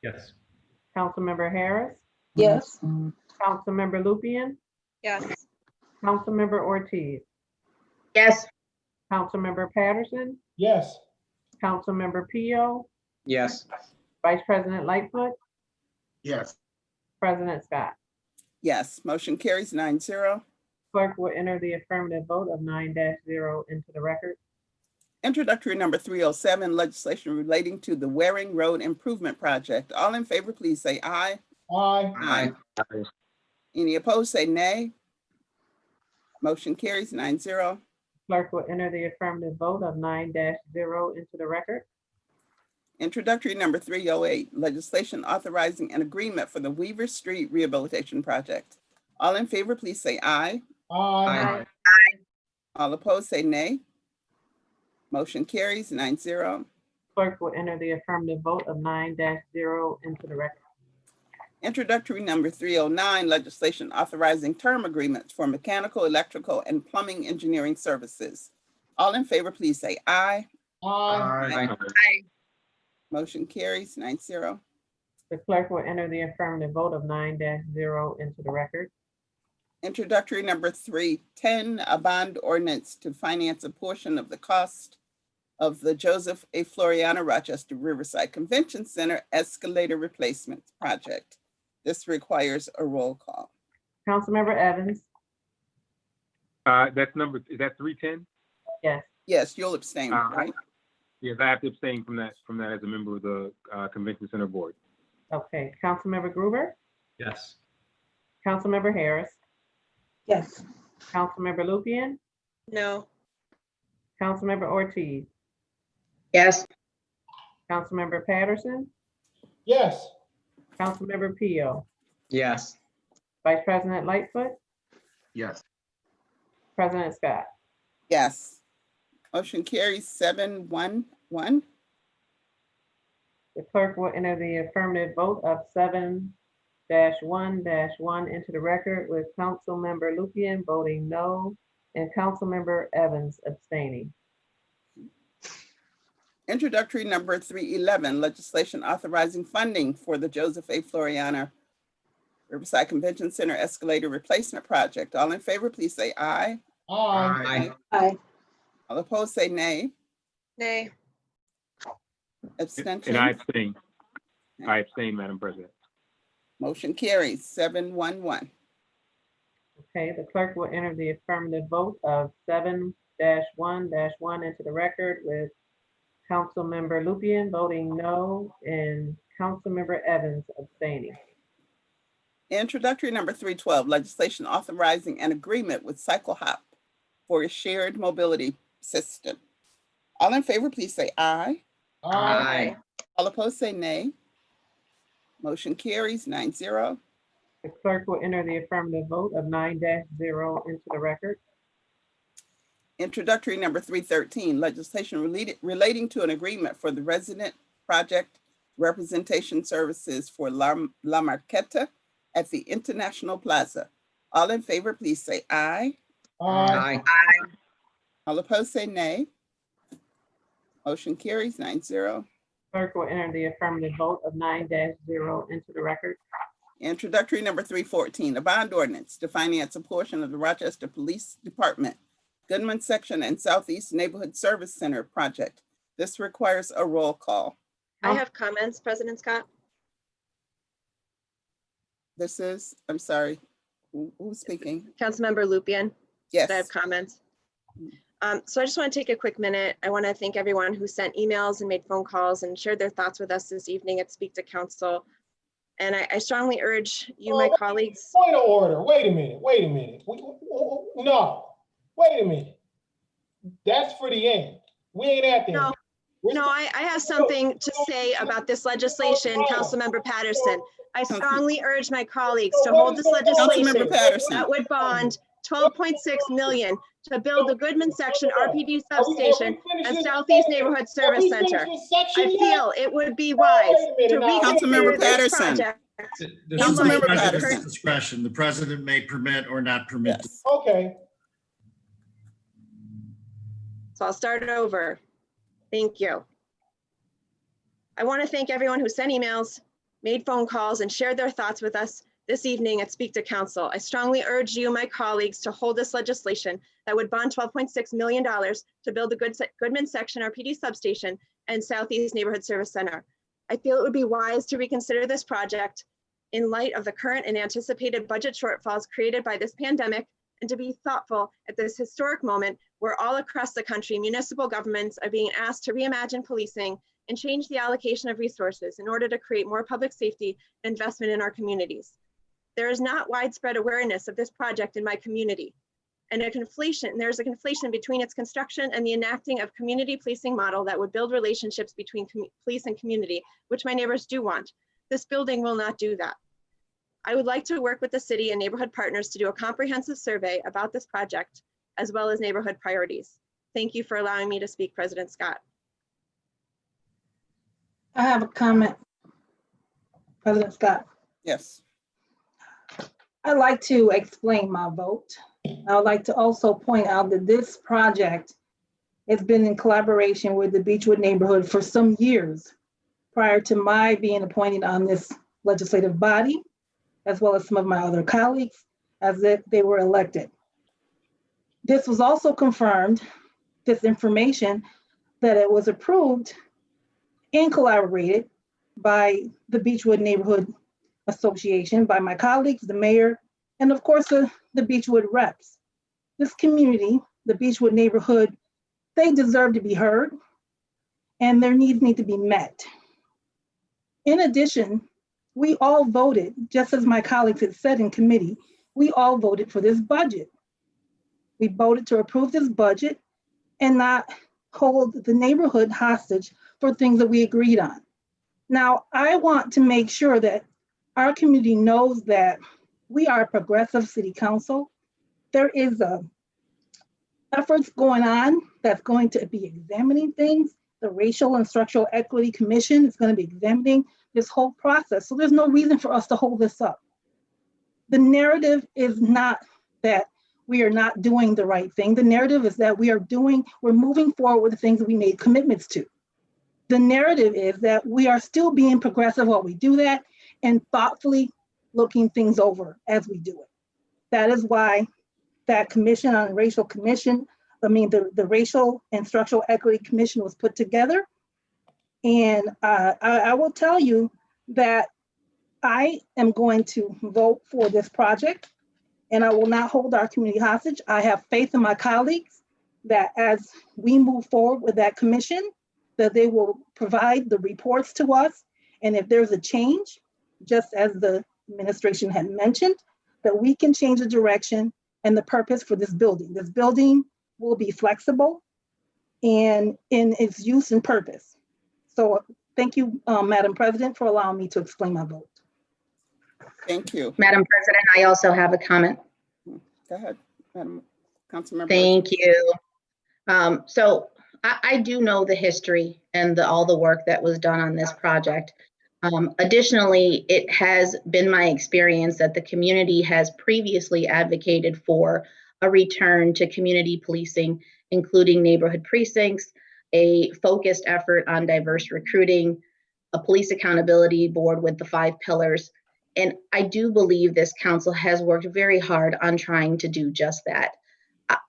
Yes. Councilmember Harris, Yes. Councilmember Lupian, Yes. Councilmember Ortiz, Yes. Councilmember Patterson, Yes. Councilmember Pio, Yes. Vice President Lightfoot, Yes. President Scott. Yes, motion carries 9-0. Clerk will enter the affirmative vote of 9-0 into the record. Introductory number 307, legislation relating to the Waring Road Improvement Project. All in favor, please say aye. Aye. Aye. Any opposed, say nay. Motion carries 9-0. Clerk will enter the affirmative vote of 9-0 into the record. Introductory number 308, legislation authorizing an agreement for the Weaver Street Rehabilitation Project. All in favor, please say aye. Aye. All opposed, say nay. Motion carries 9-0. Clerk will enter the affirmative vote of 9-0 into the record. Introductory number 309, legislation authorizing term agreements for mechanical, electrical, and plumbing engineering services. All in favor, please say aye. Aye. Aye. Motion carries 9-0. The clerk will enter the affirmative vote of 9-0 into the record. Introductory number 310, a bond ordinance to finance a portion of the cost of the Joseph A. Floriana Rochester Riverside Convention Center escalator replacement project. This requires a roll call. Councilmember Evans, That's number, is that 310? yes. Yes, you'll abstain, right? Yes, I have to abstain from that as a member of the Convention Center Board. Okay, Councilmember Gruber, Yes. Councilmember Harris, Yes. Councilmember Lupian, No. Councilmember Ortiz, Yes. Councilmember Patterson, Yes. Councilmember Pio, Yes. Vice President Lightfoot, Yes. President Scott. Yes. Motion carries 7-1-1. The clerk will enter the affirmative vote of 7-1-1 into the record with Councilmember Lupian voting no and Councilmember Evans abstaining. Introductory number 311, legislation authorizing funding for the Joseph A. Floriana Riverside Convention Center escalator replacement project. All in favor, please say aye. Aye. Aye. All opposed, say nay. Nay. Abstention. And I abstain. I abstain, Madam President. Motion carries 7-1-1. Okay, the clerk will enter the affirmative vote of 7-1-1 into the record with Councilmember Lupian voting no and Councilmember Evans abstaining. Introductory number 312, legislation authorizing an agreement with CycleHop for a shared mobility system. All in favor, please say aye. Aye. All opposed, say nay. Motion carries 9-0. The clerk will enter the affirmative vote of 9-0 into the record. Introductory number 313, legislation relating to an agreement for the resident project representation services for La Marqueta at the International Plaza. All in favor, please say aye. Aye. All opposed, say nay. Motion carries 9-0. Clerk will enter the affirmative vote of 9-0 into the record. Introductory number 314, a bond ordinance to finance a portion of the Rochester Police Department, Goodman Section and Southeast Neighborhood Service Center project. This requires a roll call. I have comments, President Scott. This is, I'm sorry, who's speaking? Councilmember Lupian. Yes. I have comments. So I just want to take a quick minute. I want to thank everyone who sent emails and made phone calls and shared their thoughts with us this evening at Speak to Council. And I strongly urge you, my colleagues. Point of order. Wait a minute. No, wait a minute. That's for the end. We ain't at the end. No, I have something to say about this legislation, Councilmember Patterson. I strongly urge my colleagues to hold this legislation that would bond 12.6 million to build the Goodman Section RPD substation and Southeast Neighborhood Service Center. I feel it would be wise to reconsider this project. Councilmember Patterson. Discretion. The president may permit or not permit. Yes. Okay. So I'll start it over. Thank you. I want to thank everyone who sent emails, made phone calls, and shared their thoughts with us this evening at Speak to Council. I strongly urge you, my colleagues, to hold this legislation that would bond $12.6 million to build the Goodman Section RPD substation and Southeast Neighborhood Service Center. I feel it would be wise to reconsider this project in light of the current and anticipated budget shortfalls created by this pandemic, and to be thoughtful at this historic moment where all across the country, municipal governments are being asked to reimagine policing and change the allocation of resources in order to create more public safety and investment in our communities. There is not widespread awareness of this project in my community, and there's a conflation between its construction and the enacting of community policing model that would build relationships between police and community, which my neighbors do want. This building will not do that. I would like to work with the city and neighborhood partners to do a comprehensive survey about this project, as well as neighborhood priorities. Thank you for allowing me to speak, President Scott. I have a comment, President Scott. Yes. I'd like to explain my vote. I would like to also point out that this project has been in collaboration with the Beechwood neighborhood for some years prior to my being appointed on this legislative body, as well as some of my other colleagues, as they were elected. This was also confirmed, this information, that it was approved and collaborated by the Beechwood Neighborhood Association, by my colleagues, the mayor, and of course, the Beechwood reps. This community, the Beechwood neighborhood, they deserve to be heard, and their needs need to be met. In addition, we all voted, just as my colleagues had said in committee, we all voted for this budget. We voted to approve this budget and not hold the neighborhood hostage for things that we agreed on. Now, I want to make sure that our community knows that we are a progressive city council. There is efforts going on that's going to be examining things. The Racial and Structural Equity Commission is going to be examining this whole process. So there's no reason for us to hold this up. The narrative is not that we are not doing the right thing. The narrative is that we're moving forward with the things that we made commitments to. The narrative is that we are still being progressive while we do that and thoughtfully looking things over as we do it. That is why that commission on racial commission, the Racial and Structural Equity Commission was put together. And I will tell you that I am going to vote for this project, and I will not hold our community hostage. I have faith in my colleagues that as we move forward with that commission, that they will provide the reports to us. And if there's a change, just as the administration had mentioned, that we can change the direction and the purpose for this building. This building will be flexible and in its use and purpose. So thank you, Madam President, for allowing me to explain my vote. Thank you. Madam President, I also have a comment. Go ahead, Madam Councilmember. Thank you. So I do know the history and all the work that was done on this project. Additionally, it has been my experience that the community has previously advocated for a return to community policing, including neighborhood precincts, a focused effort on diverse recruiting, a police accountability board with the 5 pillars, And I do believe this council has worked very hard on trying to do just that.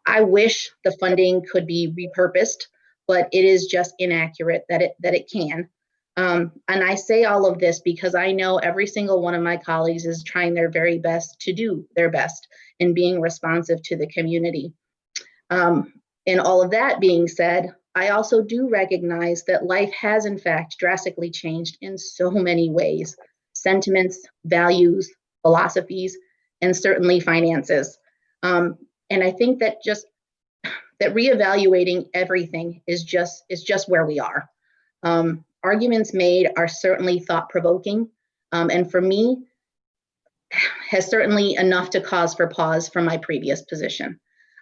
I wish the funding could be repurposed, but it is just inaccurate that it can. And I say all of this because I know every single one of my colleagues is trying their very best to do their best in being responsive to the community. And all of that being said, I also do recognize that life has in fact drastically changed in so many ways: sentiments, values, philosophies, and certainly finances. And I think that that reevaluating everything is just where we are. Arguments made are certainly thought-provoking, and for me, has certainly enough to cause for pause from my previous position.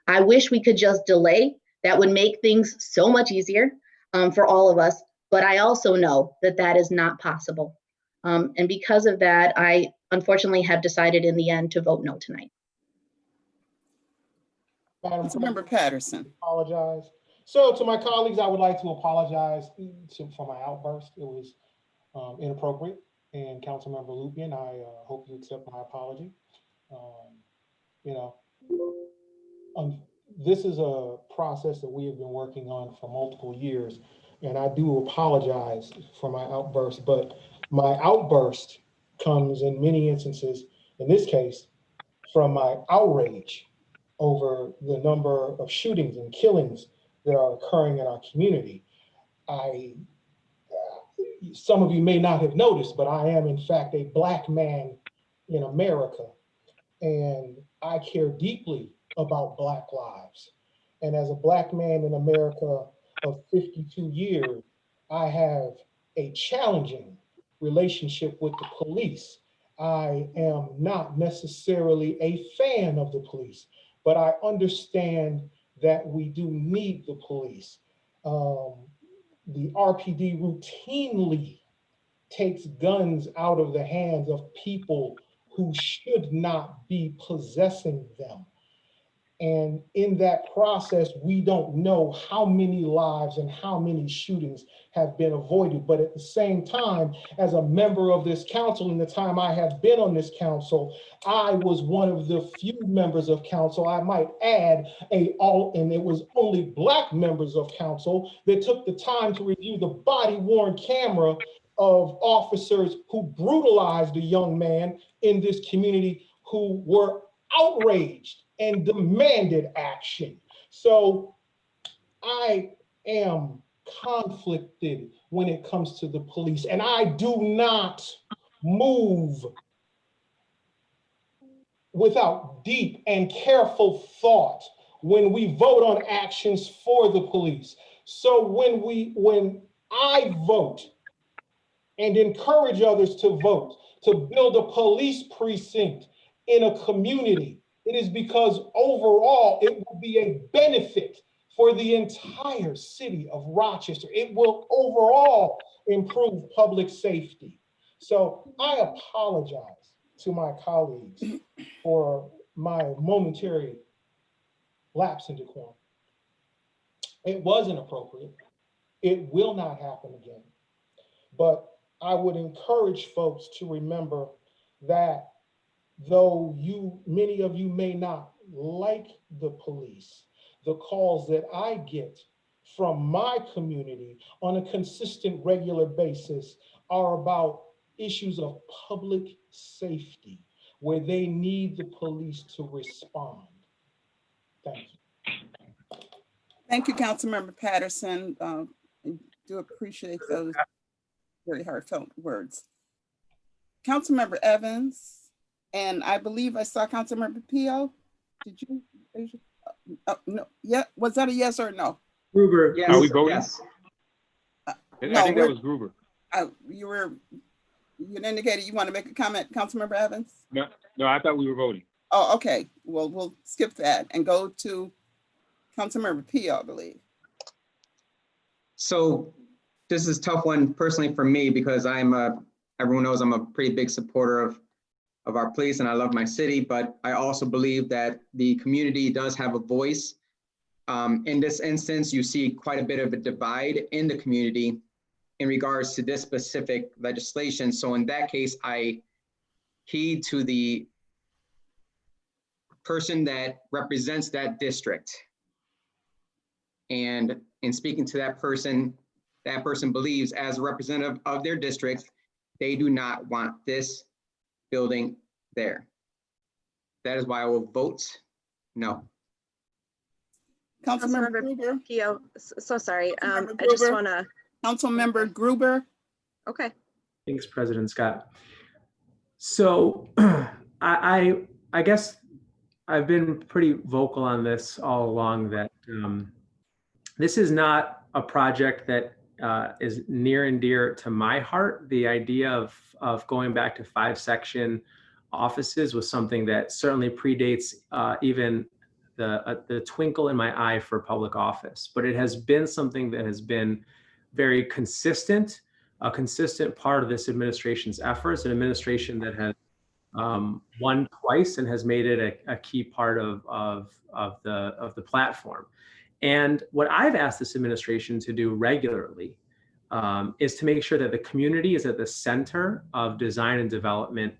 I wish we could just delay. That would make things so much easier for all of us, but I also know that that is not possible. And because of that, I unfortunately have decided in the end to vote no tonight. Councilmember Patterson. Apologize. So to my colleagues, I would like to apologize for my outburst. It was inappropriate. And Councilmember Lupien, I hope you accept my apology. This is a process that we have been working on for multiple years, and I do apologize for my outburst, but my outburst comes in many instances, in this case, from my outrage over the number of shootings and killings that are occurring in our community. Some of you may not have noticed, but I am in fact a Black man in America, and I care deeply about Black lives. And as a Black man in America of 52 years, I have a challenging relationship with the police. I am not necessarily a fan of the police, but I understand that we do need the police. The RPD routinely takes guns out of the hands of people who should not be possessing them. And in that process, we don't know how many lives and how many shootings have been avoided. But at the same time, as a member of this council, in the time I have been on this council, I was one of the few members of council, I might add, and it was only Black members of council that took the time to review the body-worn camera of officers who brutalized a young man in this community who were outraged and demanded action. So I am conflicted when it comes to the police, and I do not move without deep and careful thought when we vote on actions for the police. So when I vote and encourage others to vote to build a police precinct in a community, it is because overall it will be a benefit for the entire city of Rochester. It will overall improve public safety. So I apologize to my colleagues for my momentary lapse in decorum. It was inappropriate. It will not happen again. But I would encourage folks to remember that though many of you may not like the police, the calls that I get from my community on a consistent, regular basis are about issues of public safety, where they need the police to respond. Thank you. Thank you, Councilmember Patterson. I do appreciate those very heartfelt words. Councilmember Evans. And I believe I saw Councilmember Pio. Did you? No. Yeah. Was that a yes or no? Gruber. Yes. Are we voting? Yes. I think that was Gruber. You indicated you want to make a comment, Councilmember Evans? No, I thought we were voting. Oh, okay. Well, we'll skip that and go to Councilmember Pio, I believe. So this is a tough one personally for me because everyone knows I'm a pretty big supporter of our police and I love my city, but I also believe that the community does have a voice. In this instance, you see quite a bit of a divide in the community in regards to this specific legislation. So in that case, I heed to the person that represents that district. And in speaking to that person believes as a representative of their district, they do not want this building there. That is why I will vote no. Councilmember Councilmember Gruber, Pio, so sorry. Councilmember I just Gruber. want to, Councilmember Gruber. okay. Thanks, President Scott. So I guess I've been pretty vocal on this all along that this is not a project that is near and dear to my heart. The idea of going back to 5-section offices was something that certainly predates even the twinkle in my eye for public office, but it has been something that has been very consistent, a consistent part of this administration's efforts, an administration that has won twice and has made it a key part of the platform. And what I've asked this administration to do regularly is to make sure that the community is at the center of design and development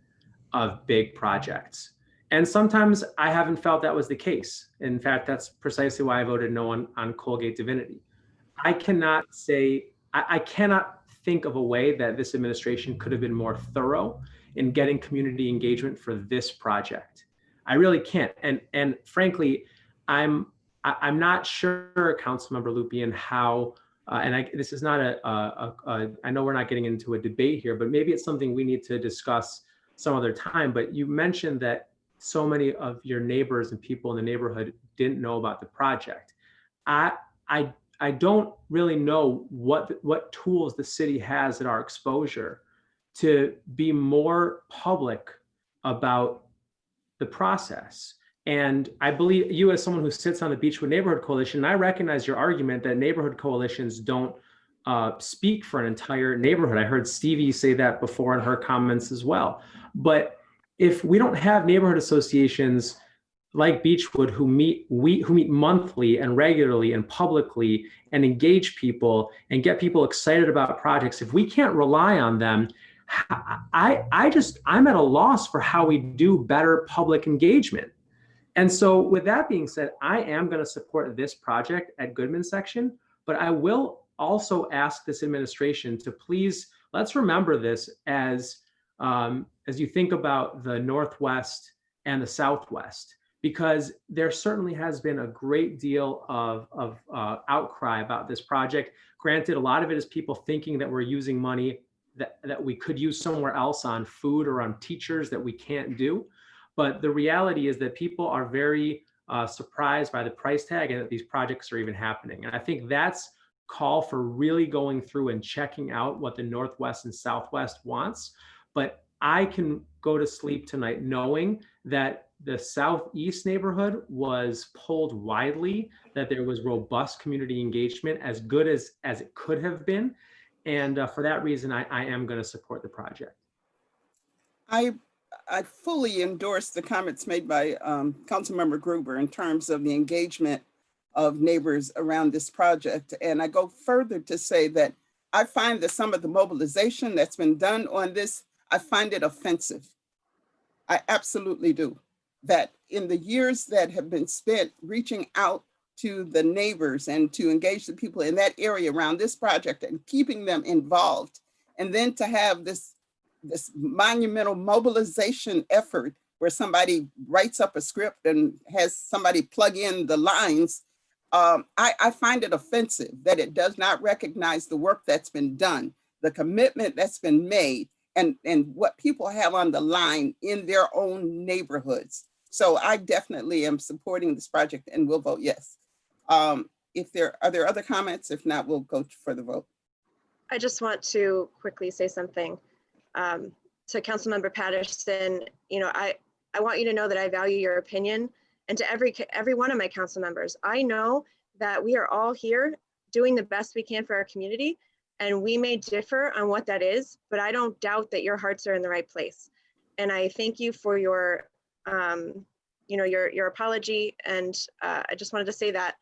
of big projects. And sometimes I haven't felt that was the case. In fact, that's precisely why I voted no on Colgate Divinity. I cannot think of a way that this administration could have been more thorough in getting community engagement for this project. I really can't. And frankly, I'm not sure, Councilmember Lupien, how, this is not I know we're not getting into a debate here, but maybe it's something we need to discuss some other time. But you mentioned that so many of your neighbors and people in the neighborhood didn't know about the project. I don't really know what tools the city has at our exposure to be more public about the process. And I believe you, as someone who sits on the Beechwood Neighborhood Coalition, I recognize your argument that neighborhood coalitions don't speak for an entire neighborhood. I heard Stevie say that before in her comments as well. But if we don't have neighborhood associations like Beechwood who meet monthly and regularly and publicly and engage people and get people excited about projects, if we can't rely on them, I'm at a loss for how we do better public engagement. And so with that being said, I am going to support this project at Goodman section, but I will also ask this administration to please, let's remember this as you think about the Northwest and the Southwest, because there certainly has been a great deal of outcry about this project. Granted, a lot of it is people thinking that we're using money that we could use somewhere else on food or on teachers that we can't do. But the reality is that people are very surprised by the price tag and that these projects are even happening. And I think that's call for really going through and checking out what the Northwest and Southwest wants. But I can go to sleep tonight knowing that the Southeast neighborhood was polled widely, that there was robust community engagement, as good as it could have been. And for that reason, I am going to support the project. I fully endorse the comments made by Councilmember Gruber in terms of the engagement of neighbors around this project. And I go further to say that I find that some of the mobilization that's been done on this, I find it offensive. I absolutely do. That in the years that have been spent reaching out to the neighbors and to engage the people in that area around this project and keeping them involved, and then to have this monumental mobilization effort where somebody writes up a script and has somebody plug in the lines, I find it offensive that it does not recognize the work that's been done, the commitment that's been made, and what people have on the line in their own neighborhoods. So I definitely am supporting this project and will vote yes. Are there other comments? If not, we'll go for the vote. I just want to quickly say something to Councilmember Patterson. You know, I want you to know that I value your opinion, and to every one of my council members. I know that we are all here doing the best we can for our community, and we may differ on what that is, but I don't doubt that your hearts are in the right place. And I thank you for your apology, and I just wanted to say that.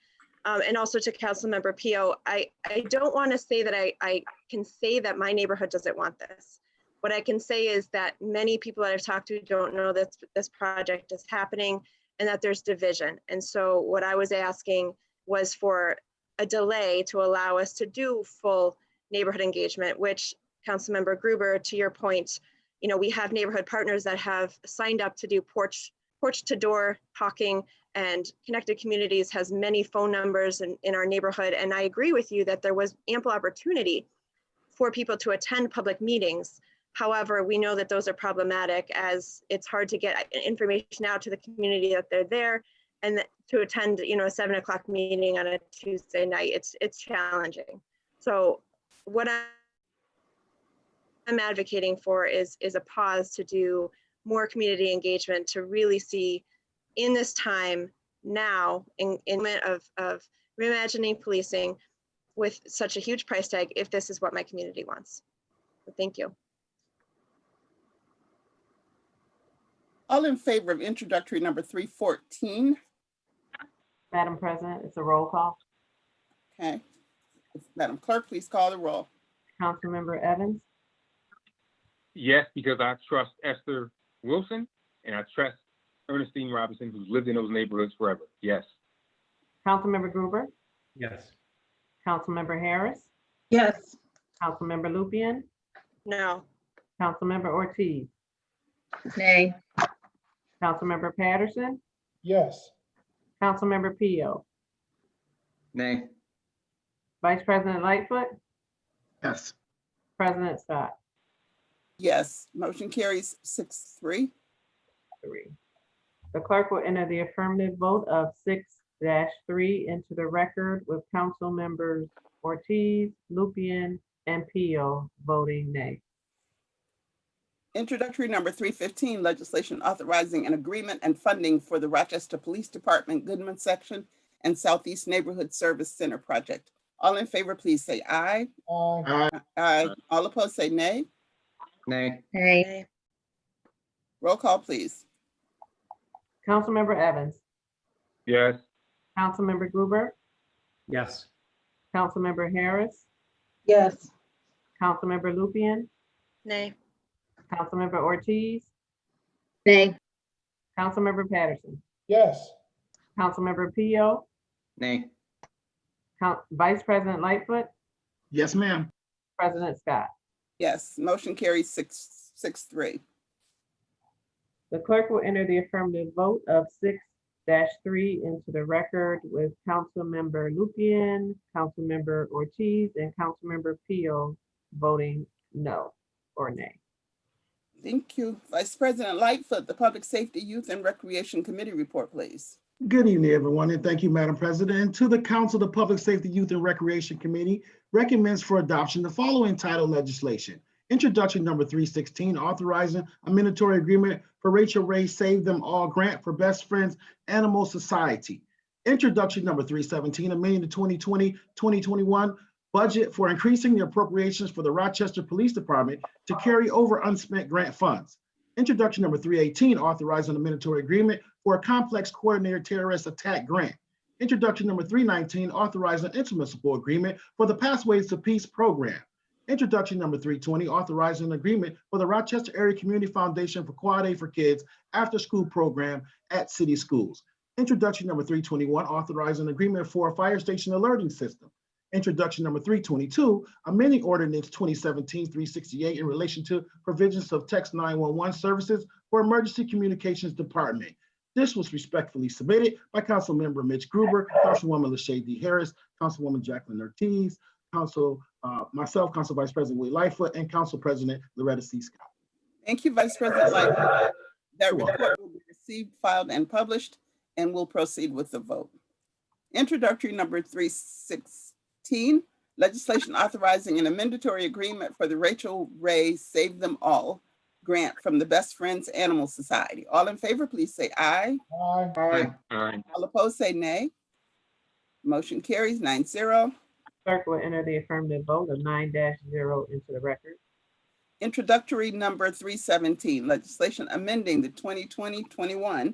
And also to Councilmember Pio, I don't want to say that I can say that my neighborhood doesn't want this. What I can say is that many people that I've talked to don't know that this project is happening and that there's division. And so what I was asking was for a delay to allow us to do full neighborhood engagement, which Councilmember Gruber, to your point, you know, we have neighborhood partners that have signed up to do porch to door talking, and Connected Communities has many phone numbers in our neighborhood. And I agree with you that there was ample opportunity for people to attend public meetings. However, we know that those are problematic, as it's hard to get information out to the community that they're there, and that to attend, you know, a 7 o'clock meeting on a Tuesday night, it's challenging. So what I'm advocating for is a pause to do more community engagement, to really see in this time now in of reimagining policing with such a huge price tag, if this is what my community wants. So thank you. All in favor of introductory number 314? Madam President, it's a roll call. Okay. Madam Clerk, please call the roll. Councilmember Evans, Yes, because I trust Esther Wilson and I trust Ernestine Robinson, who's lived in those neighborhoods forever. Yes. Councilmember Gruber, Yes. Councilmember Harris, Yes. Councilmember Lupian, No. Councilmember Ortiz, Nay. Councilmember Patterson, Yes. Councilmember Pio, Nay. Vice President Lightfoot, Yes. President Scott. Yes, motion carries 6-3. 3. The clerk will enter the affirmative vote of 6-3 into the record, with council members Ortiz, Lupian, and Pio voting nay. Introductory number 315, legislation authorizing an agreement and funding for the Rochester Police Department Goodman Section and Southeast Neighborhood Service Center project. All in favor, please say aye. Aye. Aye. All opposed, say nay. Nay. Nay. Roll call, please. Councilmember Evans, Yes. Councilmember Gruber, Yes. Councilmember Harris, Yes. Councilmember Lupian, Nay. Councilmember Ortiz, Nay. Councilmember Patterson, Yes. Councilmember Pio, Nay. Vice President Lightfoot, Yes, ma'am. President Scott. Yes, motion carries 6-3. The clerk will enter the affirmative vote of 6-3 into the record, with Councilmember Lupian, Councilmember Ortiz, and Councilmember Pio voting no or nay. Thank you. Vice President Lightfoot, the Public Safety, Youth, and Recreation Committee report, please. Good evening, everyone, and thank you, Madam President. And to the Council, the Public Safety, Youth, and Recreation Committee recommends for adoption the following title legislation. Introduction number 316, authorizing a mandatory agreement for Rachel Ray Save Them All grant for Best Friends Animal Society. Introduction number 317, amending the 2020-2021 budget for increasing the appropriations for the Rochester Police Department to carry over unspent grant funds. Introduction number 318, authorizing a mandatory agreement for a complex coordinated terrorist attack grant. Introduction number 319, authorizing an intermunicipal agreement for the Pathways to Peace program. Introduction number 320, authorizing an agreement for the Rochester Area Community Foundation for Quad A for Kids after school program at city schools. Introduction number 321, authorizing an agreement for a fire station alerting system. Introduction number 322, amending ordinance 2017-368 in relation to provisions of text 911 services for emergency communications department. This was respectfully submitted by Councilmember Mitch Gruber, Councilwoman LaShaye D. Harris, Councilwoman Jacqueline Ortiz, myself, Council Vice President Willie Lightfoot, and Council President Loretta C. Scott. Thank you, Vice President Lightfoot. That report will be received, filed, and published, and we'll proceed with the vote. Introductory number 316, legislation authorizing an amendatory agreement for the Rachel Ray Save Them All grant from the Best Friends Animal Society. All in favor, please say aye. Aye. Aye. Aye. All opposed, say nay. Motion carries 9-0. Clerk will enter the affirmative vote of 9-0 into the record. Introductory number 317, legislation amending the 2020-21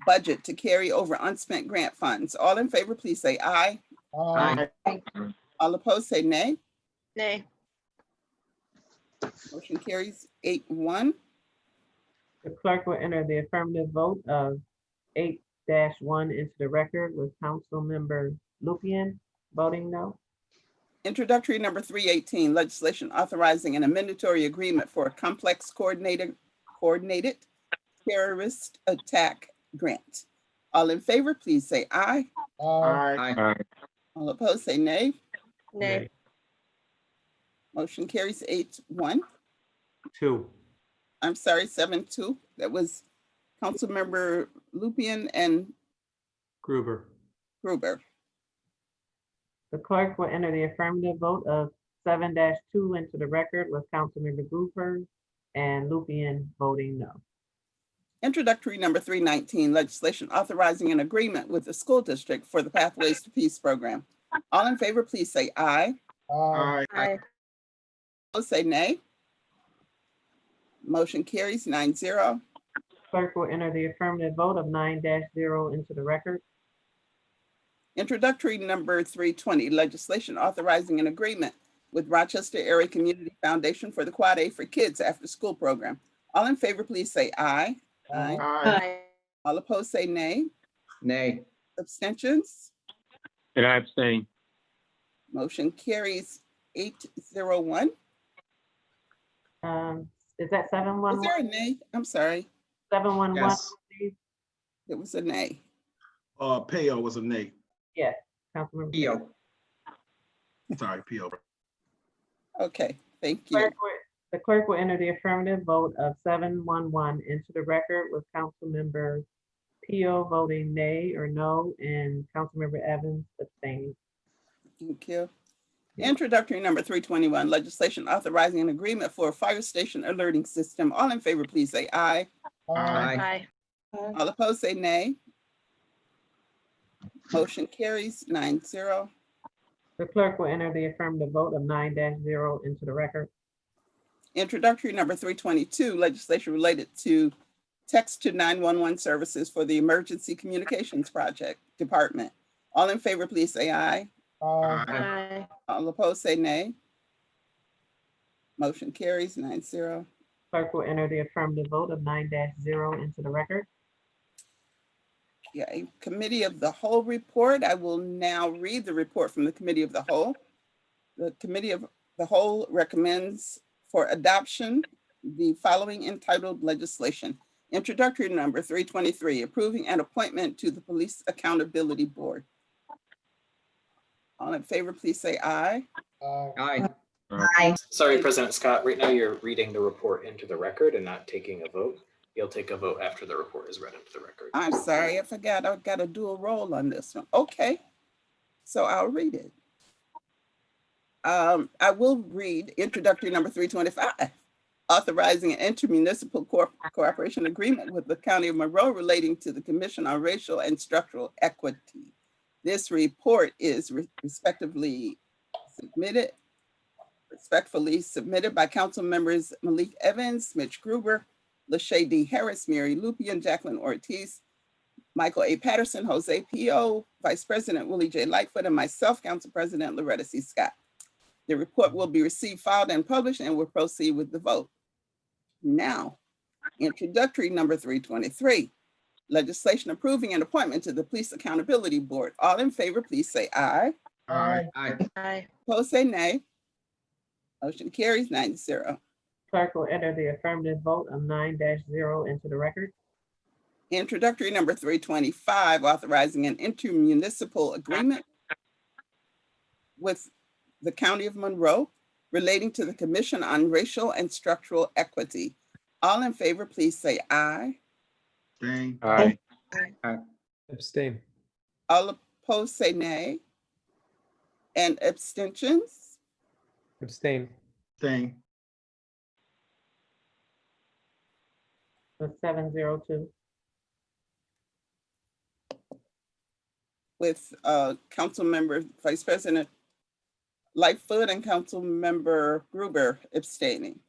budget to carry over unspent grant funds. All in favor, please say aye. Aye. All opposed, say nay. Nay. Motion carries 8-1. The clerk will enter the affirmative vote of 8-1 into the record with Councilmember Lupian voting no. Introductory number 318, legislation authorizing an amendatory agreement for a complex coordinated terrorist attack grant. All in favor, please say aye. Aye. Aye. All opposed, say nay. Nay. Motion carries 8-1. 2. I'm sorry, 7-2. That was Councilmember Lupian and Gruber. Gruber. The clerk will enter the affirmative vote of 7-2 into the record with Councilmember Gruber and Lupian voting no. Introductory number 319, legislation authorizing an agreement with the school district for the Pathways to Peace program. All in favor, please say aye. Aye. Aye. Opposed, say nay. Motion carries 9-0. Clerk will enter the affirmative vote of 9-0 into the record. Introductory number 320, legislation authorizing an agreement with Rochester Area Community Foundation for the Quad A for Kids After School program. All in favor, please say aye. Aye. Aye. All opposed, say nay. Nay. Abstentions? And I abstain. Motion carries 8-0-1. Is that 7-1-1? Was there a nay? I'm sorry. 7-1-1, Yes. please? It was a nay. Peo was a nay. Yes, Councilmember. Pio. Sorry, Peo. Okay, thank you. The clerk will enter the affirmative vote of 7-1-1 into the record with Councilmember Pio voting nay or no and Councilmember Evans abstaining. Thank you. Introductory number 321, legislation authorizing an agreement for a fire station alerting system. All in favor, please say aye. Aye. Aye. All opposed, say nay. Motion carries 9-0. The clerk will enter the affirmative vote of 9-0 into the record. Introductory number 322, legislation related to text to 911 services for the Emergency Communications Project Department. All in favor, please say aye. Aye. Aye. All opposed, say nay. Motion carries 9-0. Clerk will enter the affirmative vote of 9-0 into the record. Okay, Committee of the Whole report. I will now read the report from the Committee of the Whole. The Committee of the Whole recommends for adoption the following entitled legislation. Introductory number 323, approving an appointment to the Police Accountability Board. All in favor, please say aye. Aye. Aye. Sorry, President Scott, right now you're reading the report into the record and not taking a vote. You'll take a vote after the report is read into the record. I'm sorry, I forgot I've got a dual role on this one. Okay, so I'll read it. I will read introductory number 325, authorizing an intermunicipal cooperation agreement with the County of Monroe relating to the Commission on Racial and Structural Equity. This report is respectfully submitted by council members Malik Evans, Mitch Gruber, Lachey D. Harris, Mary Lupian, Jacqueline Ortiz, Michael A. Patterson, Jose P.O., Vice President Willie J. Lightfoot, and myself, Council President Loretta C. Scott. The report will be received, filed, and published, and will proceed with the vote. Now, introductory number 323, legislation approving an appointment to the Police Accountability Board. All in favor, please say aye. Aye. Aye. Aye. Opposed, say nay. Motion carries 9-0. Clerk will enter the affirmative vote of 9-0 into the record. Introductory number 325, authorizing an intermunicipal agreement with the County of Monroe relating to the Commission on Racial and Structural Equity. All in favor, please say aye. Dang. Aye. Abstain. All opposed, say nay. And abstentions? Abstain. Dang. The 7-0-2. With Council Member Vice President Lightfoot and Council Member Gruber abstaining.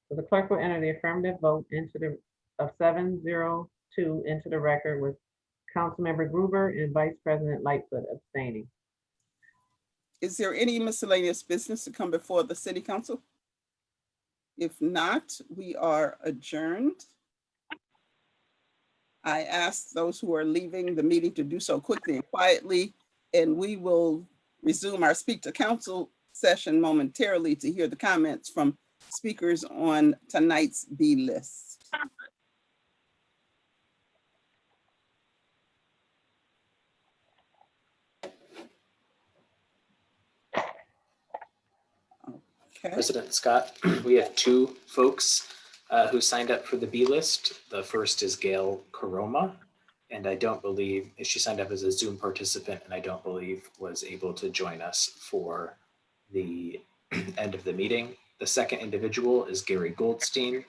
So the clerk will enter the affirmative vote of 7-0-2 into the record with Councilmember Gruber and Vice President Lightfoot abstaining. Is there any miscellaneous business to come before the City Council? If not, we are adjourned. I ask those who are leaving the meeting to do so quickly and quietly, and we will resume our Speak to Council session momentarily to hear the comments from speakers on tonight's B list. Okay. President Scott, we have two folks who signed up for the B list. The first is Gail Karoma, and I don't believe she signed up as a Zoom participant, and I don't believe was able to join us for the end of the meeting. The second individual is Gary Goldstein.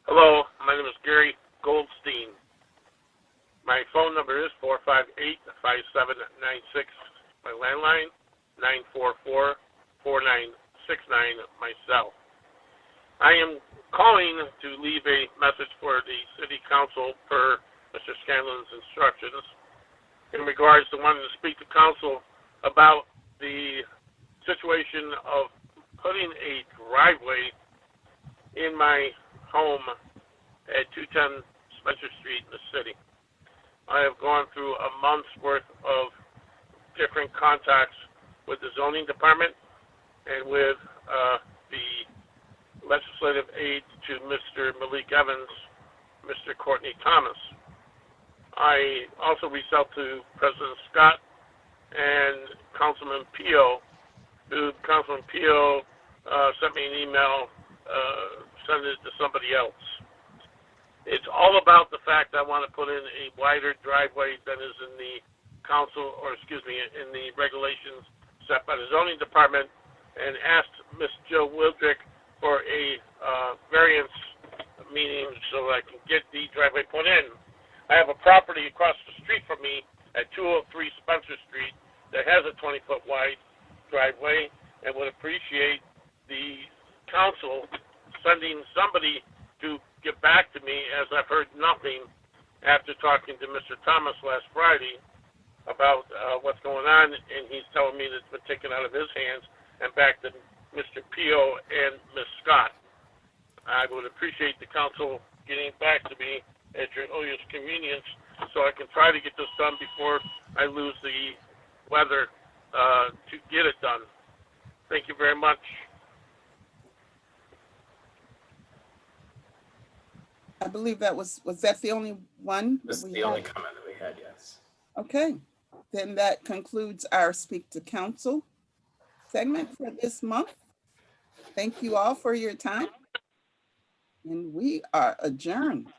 Hello, my name is Gary Goldstein. My phone number is 458-5796. My landline, 944-4969, myself. I am calling to leave a message for the City Council per Mr. Scanlon's instructions in regards to wanting to speak to Council about the situation of putting a driveway in my home at 210 Spencer Street in the city. I have gone through a month's worth of different contacts with the zoning department and with the legislative aide to Mr. Malik Evans, Mr. Courtney Thomas. I also reached out to President Scott and Councilman Pio, who Councilman Pio sent me an email, send it to somebody else. It's all about the fact I want to put in a wider driveway than is in the council, or excuse me, in the regulations set by the zoning department, and asked Ms. Jill Wildrick for a variance meeting so I can get the driveway put in. I have a property across the street from me at 203 Spencer Street that has a 20-foot wide driveway, and would appreciate the council sending somebody to get back to me, as I've heard nothing after talking to Mr. Thomas last Friday about what's going on, and he's telling me that it's been taken out of his hands and back to Mr. Pio and Ms. Scott. I would appreciate the council getting back to me at your earliest convenience so I can try to get this done before I lose the weather to get it done. Thank you very much. I believe that was that the only one? That's the only comment that we had, yes. Okay, then that concludes our Speak to Council segment for this month. Thank you all for your time, and we are adjourned.